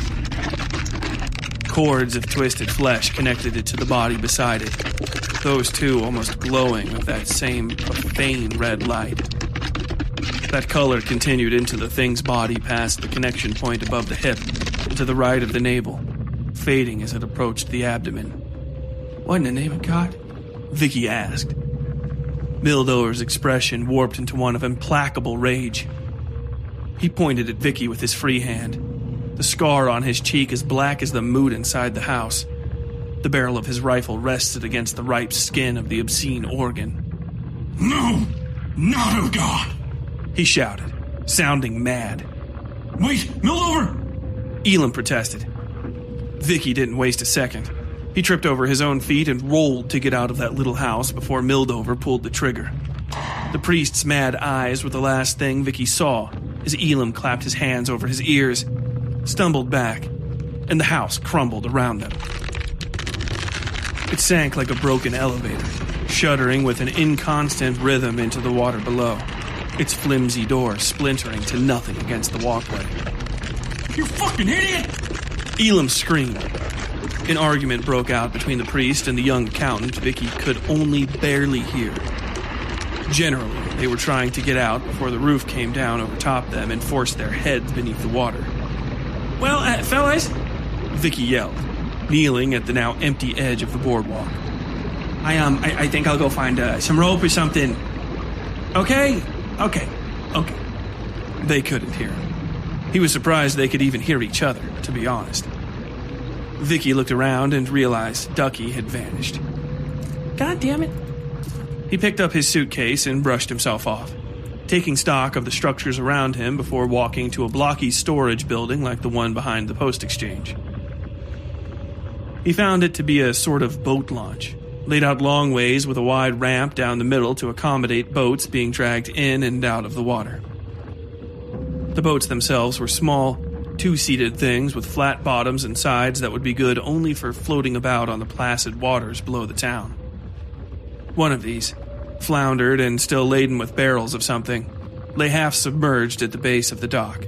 Cords of twisted flesh connected it to the body beside it, those two almost glowing with that same profane red light. That color continued into the thing's body past the connection point above the hip, and to the right of the navel, fading as it approached the abdomen. What in the name of God? Vicky asked. Mildover's expression warped into one of implacable rage. He pointed at Vicky with his free hand, the scar on his cheek as black as the mood inside the house. The barrel of his rifle rested against the ripe skin of the obscene organ. No! Not of God! He shouted, sounding mad. Wait, Mildover! Elam protested. Vicky didn't waste a second. He tripped over his own feet and rolled to get out of that little house before Mildover pulled the trigger. The priest's mad eyes were the last thing Vicky saw as Elam clapped his hands over his ears, stumbled back, and the house crumbled around them. It sank like a broken elevator, shuddering with an inconstant rhythm into the water below, its flimsy door splintering to nothing against the walkway. You fucking idiot! Elam screamed. An argument broke out between the priest and the young accountant Vicky could only barely hear. Generally, they were trying to get out before the roof came down over top them and forced their heads beneath the water. Well, fellas, Vicky yelled, kneeling at the now empty edge of the boardwalk. I think I'll go find some rope or something. Okay. They couldn't hear him. He was surprised they could even hear each other, to be honest. Vicky looked around and realized Ducky had vanished. God damn it. He picked up his suitcase and brushed himself off, taking stock of the structures around him before walking to a blocky storage building like the one behind the post exchange. He found it to be a sort of boat launch, laid out long ways with a wide ramp down the middle to accommodate boats being dragged in and out of the water. The boats themselves were small, two-seated things with flat bottoms and sides that would be good only for floating about on the placid waters below the town. One of these, floundered and still laden with barrels of something, lay half submerged at the base of the dock.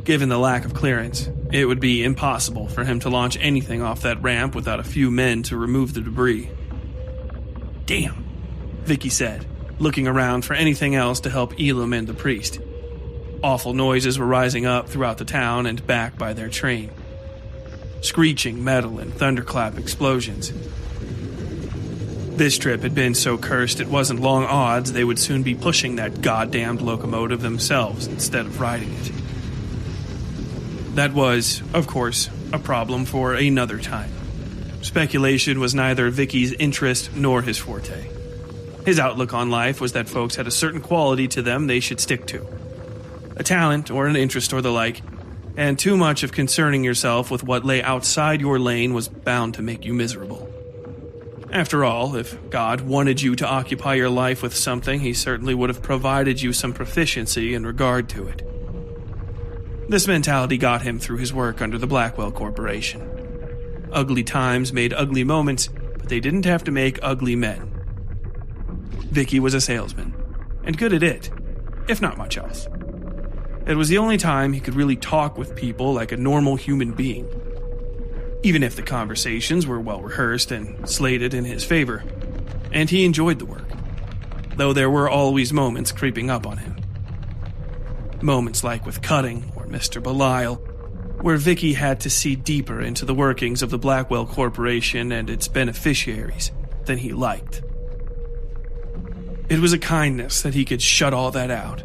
Given the lack of clearance, it would be impossible for him to launch anything off that ramp without a few men to remove the debris. Damn, Vicky said, looking around for anything else to help Elam and the priest. Awful noises were rising up throughout the town and back by their train. Screeching metal and thunderclap explosions. This trip had been so cursed it wasn't long odds they would soon be pushing that goddamned locomotive themselves instead of riding it. That was, of course, a problem for another time. Speculation was neither Vicky's interest nor his forte. His outlook on life was that folks had a certain quality to them they should stick to. A talent or an interest or the like, and too much of concerning yourself with what lay outside your lane was bound to make you miserable. After all, if God wanted you to occupy your life with something, he certainly would have provided you some proficiency in regard to it. This mentality got him through his work under the Blackwell Corporation. Ugly times made ugly moments, but they didn't have to make ugly men. Vicky was a salesman, and good at it, if not much else. It was the only time he could really talk with people like a normal human being, even if the conversations were well rehearsed and slated in his favor, and he enjoyed the work, though there were always moments creeping up on him. Moments like with Cutting or Mr. Belial, where Vicky had to see deeper into the workings of the Blackwell Corporation and its beneficiaries than he liked. It was a kindness that he could shut all that out,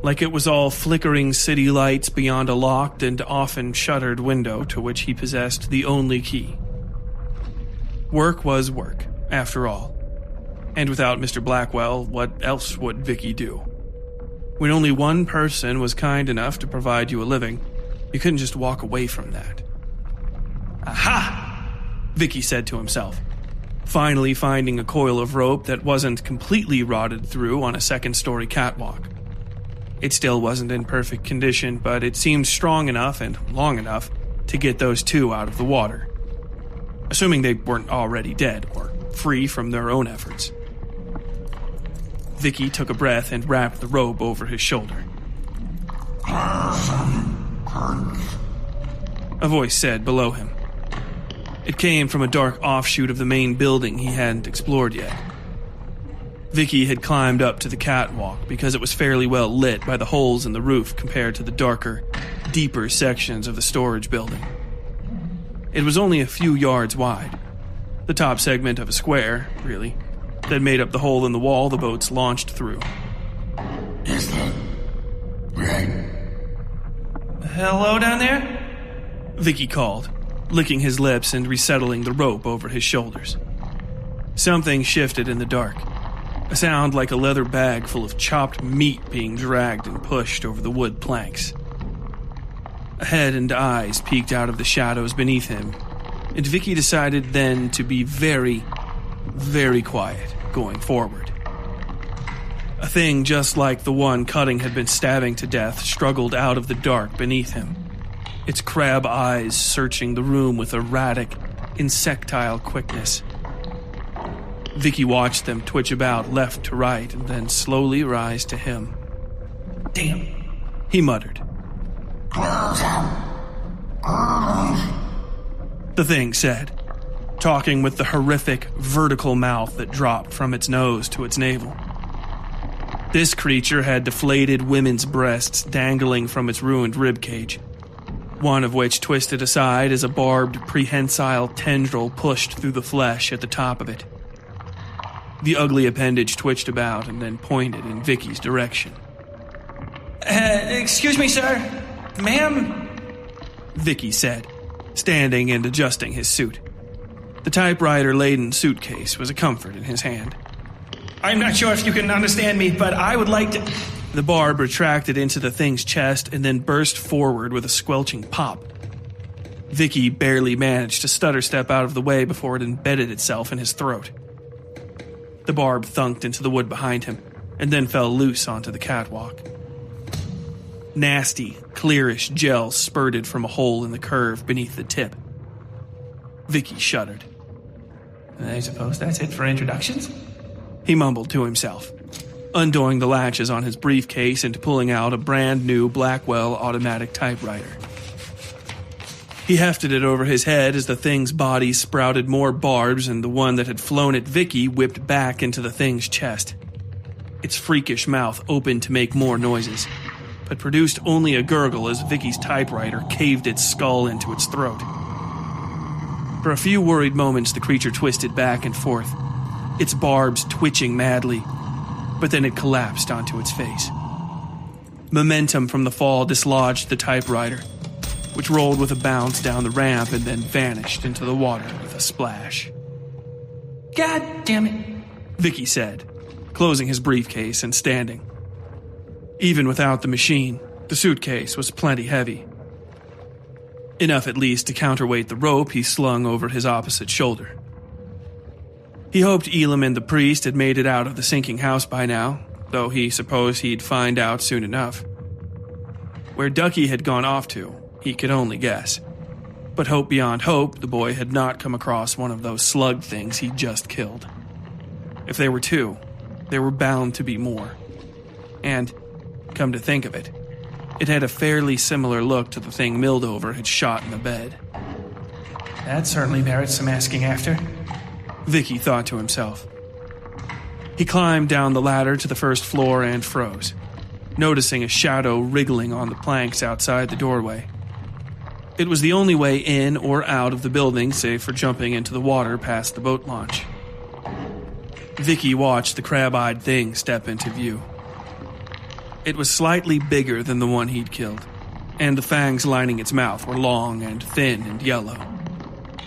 like it was all flickering city lights beyond a locked and often shuttered window to which he possessed the only key. Work was work, after all, and without Mr. Blackwell, what else would Vicky do? When only one person was kind enough to provide you a living, you couldn't just walk away from that. Aha! Vicky said to himself, finally finding a coil of rope that wasn't completely rotted through on a second-story catwalk. It still wasn't in perfect condition, but it seemed strong enough and long enough to get those two out of the water, assuming they weren't already dead or free from their own efforts. Vicky took a breath and wrapped the rope over his shoulder. A voice said below him. It came from a dark offshoot of the main building he hadn't explored yet. Vicky had climbed up to the catwalk because it was fairly well lit by the holes in the roof compared to the darker, deeper sections of the storage building. It was only a few yards wide, the top segment of a square, really, that made up the hole in the wall the boats launched through. Is that right? Hello down there? Vicky called, licking his lips and resettling the rope over his shoulders. Something shifted in the dark, a sound like a leather bag full of chopped meat being dragged and pushed over the wood planks. A head and eyes peeked out of the shadows beneath him, and Vicky decided then to be very, very quiet going forward. A thing just like the one Cutting had been stabbing to death struggled out of the dark beneath him, its crab eyes searching the room with erratic, insectile quickness. Vicky watched them twitch about left to right and then slowly rise to him. Damn, he muttered. The thing said, talking with the horrific, vertical mouth that dropped from its nose to its navel. This creature had deflated women's breasts dangling from its ruined ribcage, one of which twisted aside as a barbed, prehensile tendril pushed through the flesh at the top of it. The ugly appendage twitched about and then pointed in Vicky's direction. Excuse me, sir. Ma'am? Vicky said, standing and adjusting his suit. The typewriter-laden suitcase was a comfort in his hand. I'm not sure if you can understand me, but I would like to... The barb retracted into the thing's chest and then burst forward with a squelching pop. Vicky barely managed to stutter step out of the way before it embedded itself in his throat. The barb thunked into the wood behind him and then fell loose onto the catwalk. Nasty, clearish gel spurted from a hole in the curve beneath the tip. Vicky shuddered. I suppose that's it for introductions? He mumbled to himself, undoing the latches on his briefcase and pulling out a brand new Blackwell automatic typewriter. He hefted it over his head as the thing's body sprouted more barbs and the one that had flown at Vicky whipped back into the thing's chest. Its freakish mouth opened to make more noises, but produced only a gurgle as Vicky's typewriter caved its skull into its throat. For a few worried moments, the creature twisted back and forth, its barbs twitching madly, but then it collapsed onto its face. Momentum from the fall dislodged the typewriter, which rolled with a bounce down the ramp and then vanished into the water with a splash. God damn it, Vicky said, closing his briefcase and standing. Even without the machine, the suitcase was plenty heavy. enough at least to counterweight the rope he slung over his opposite shoulder. He hoped Elam and the priest had made it out of the sinking house by now, though he supposed he'd find out soon enough. Where Ducky had gone off to, he could only guess. But hope beyond hope, the boy had not come across one of those slug things he'd just killed. If there were two, there were bound to be more. And, come to think of it, it had a fairly similar look to the thing Mildover had shot in the bed. That certainly merits some asking after, Vicky thought to himself. He climbed down the ladder to the first floor and froze, noticing a shadow wriggling on the planks outside the doorway. It was the only way in or out of the building save for jumping into the water past the boat launch. Vicky watched the crab-eyed thing step into view. It was slightly bigger than the one he'd killed, and the fangs lining its mouth were long and thin and yellow.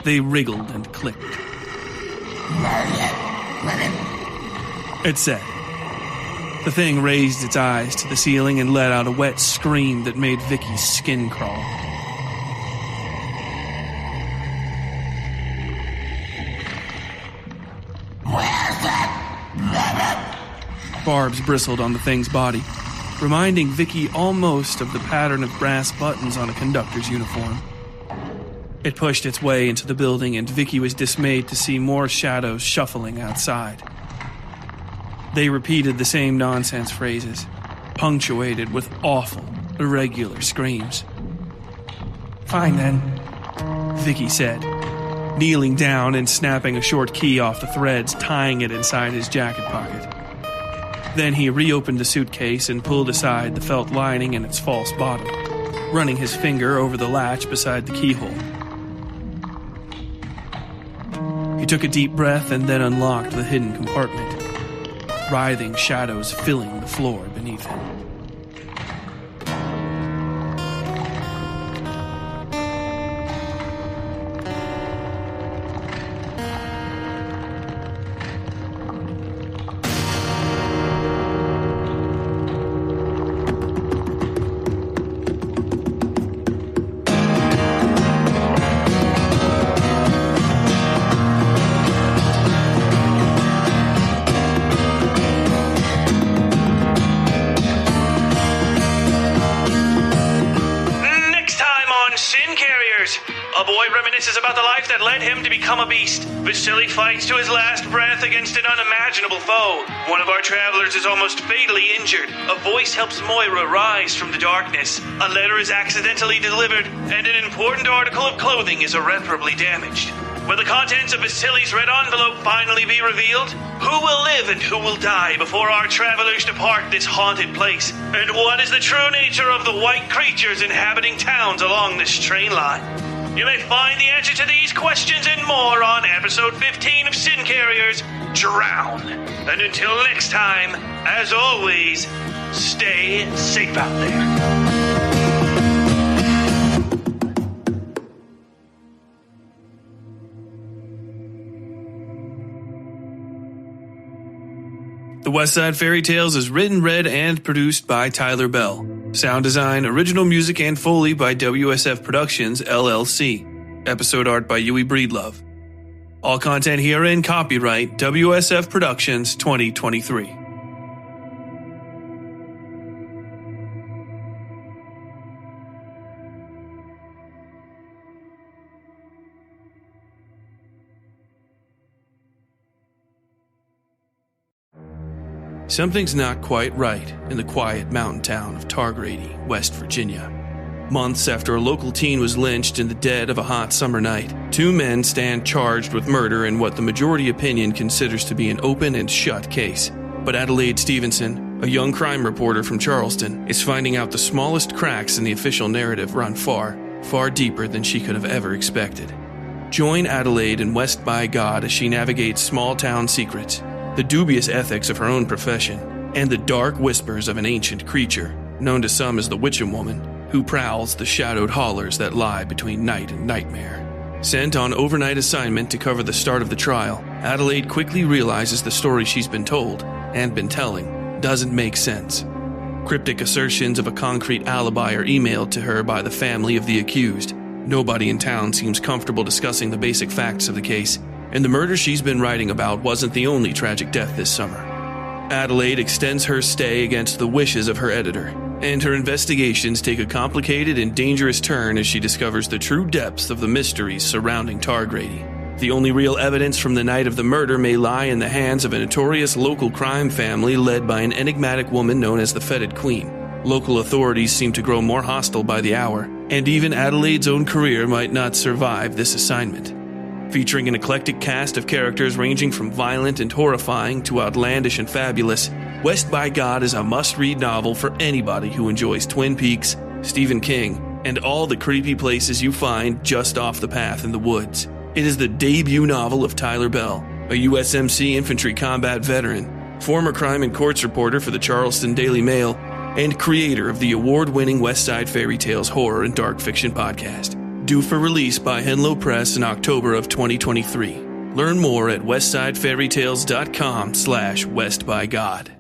They wriggled and clicked. It said. The thing raised its eyes to the ceiling and let out a wet scream that made Vicky's skin crawl. Barbs bristled on the thing's body, reminding Vicky almost of the pattern of brass buttons on a conductor's uniform. It pushed its way into the building, and Vicky was dismayed to see more shadows shuffling outside. They repeated the same nonsense phrases, punctuated with awful, irregular screams. Fine then, Vicky said, kneeling down and snapping a short key off the threads, tying it inside his jacket pocket. Then he reopened the suitcase and pulled aside the felt lining and its false bottom, running his finger over the latch beside the keyhole. He took a deep breath and then unlocked the hidden compartment, writhing shadows filling the floor beneath him. Vasily fights to his last breath against an unimaginable foe. One of our travelers is almost fatally injured. A voice helps Moira rise from the darkness. A letter is accidentally delivered, and an important article of clothing is irreparably damaged. Will the contents of Vasily's red envelope finally be revealed? Who will live and who will die before our travelers depart this haunted place? And what is the true nature of the white creatures inhabiting towns along this train line? You may find the answer to these questions and more on episode 15 of Sin Carriers, Drown. And until next time, as always, stay safe out there. The Westside Fairytales is written, read, and produced by Tyler Bell. Sound design, original music, and Foley by WSF Productions, LLC. Episode art by Yui Breedlove. All content herein copyright WSF Productions 2023. Something's not quite right in the quiet mountain town of Targrady, West Virginia. Months after a local teen was lynched in the dead of a hot summer night, two men stand charged with murder in what the majority opinion considers to be an open and shut case. But Adelaide Stevenson, a young crime reporter from Charleston, is finding out the smallest cracks in the official narrative run far, far deeper than she could have ever expected. Join Adelaide in West by God as she navigates small-town secrets, the dubious ethics of her own profession, and the dark whispers of an ancient creature, known to some as the Witchem Woman, who prowls the shadowed hollers that lie between night and nightmare. Sent on overnight assignment to cover the start of the trial, Adelaide quickly realizes the story she's been told, and been telling, doesn't make sense. Cryptic assertions of a concrete alibi are emailed to her by the family of the accused, Nobody in town seems comfortable discussing the basic facts of the case, and the murder she's been writing about wasn't the only tragic death this summer. Adelaide extends her stay against the wishes of her editor, and her investigations take a complicated and dangerous turn as she discovers the true depths of the mysteries surrounding Targrady. The only real evidence from the night of the murder may lie in the hands of a notorious local crime family led by an enigmatic woman known as the Fetid Queen. Local authorities seem to grow more hostile by the hour, and even Adelaide's own career might not survive this assignment. Featuring an eclectic cast of characters ranging from violent and horrifying to outlandish and fabulous, West by God is a must-read novel for anybody who enjoys Twin Peaks, Stephen King, and all the creepy places you find just off the path in the woods. It is the debut novel of Tyler Bell, a USMC infantry combat veteran, former crime and courts reporter for the Charleston Daily Mail, and creator of the award-winning Westside Fairytales horror and dark fiction podcast. Due for release by Henlow Press in October of 2023. Learn more at westsidefairytales.com/westbygod.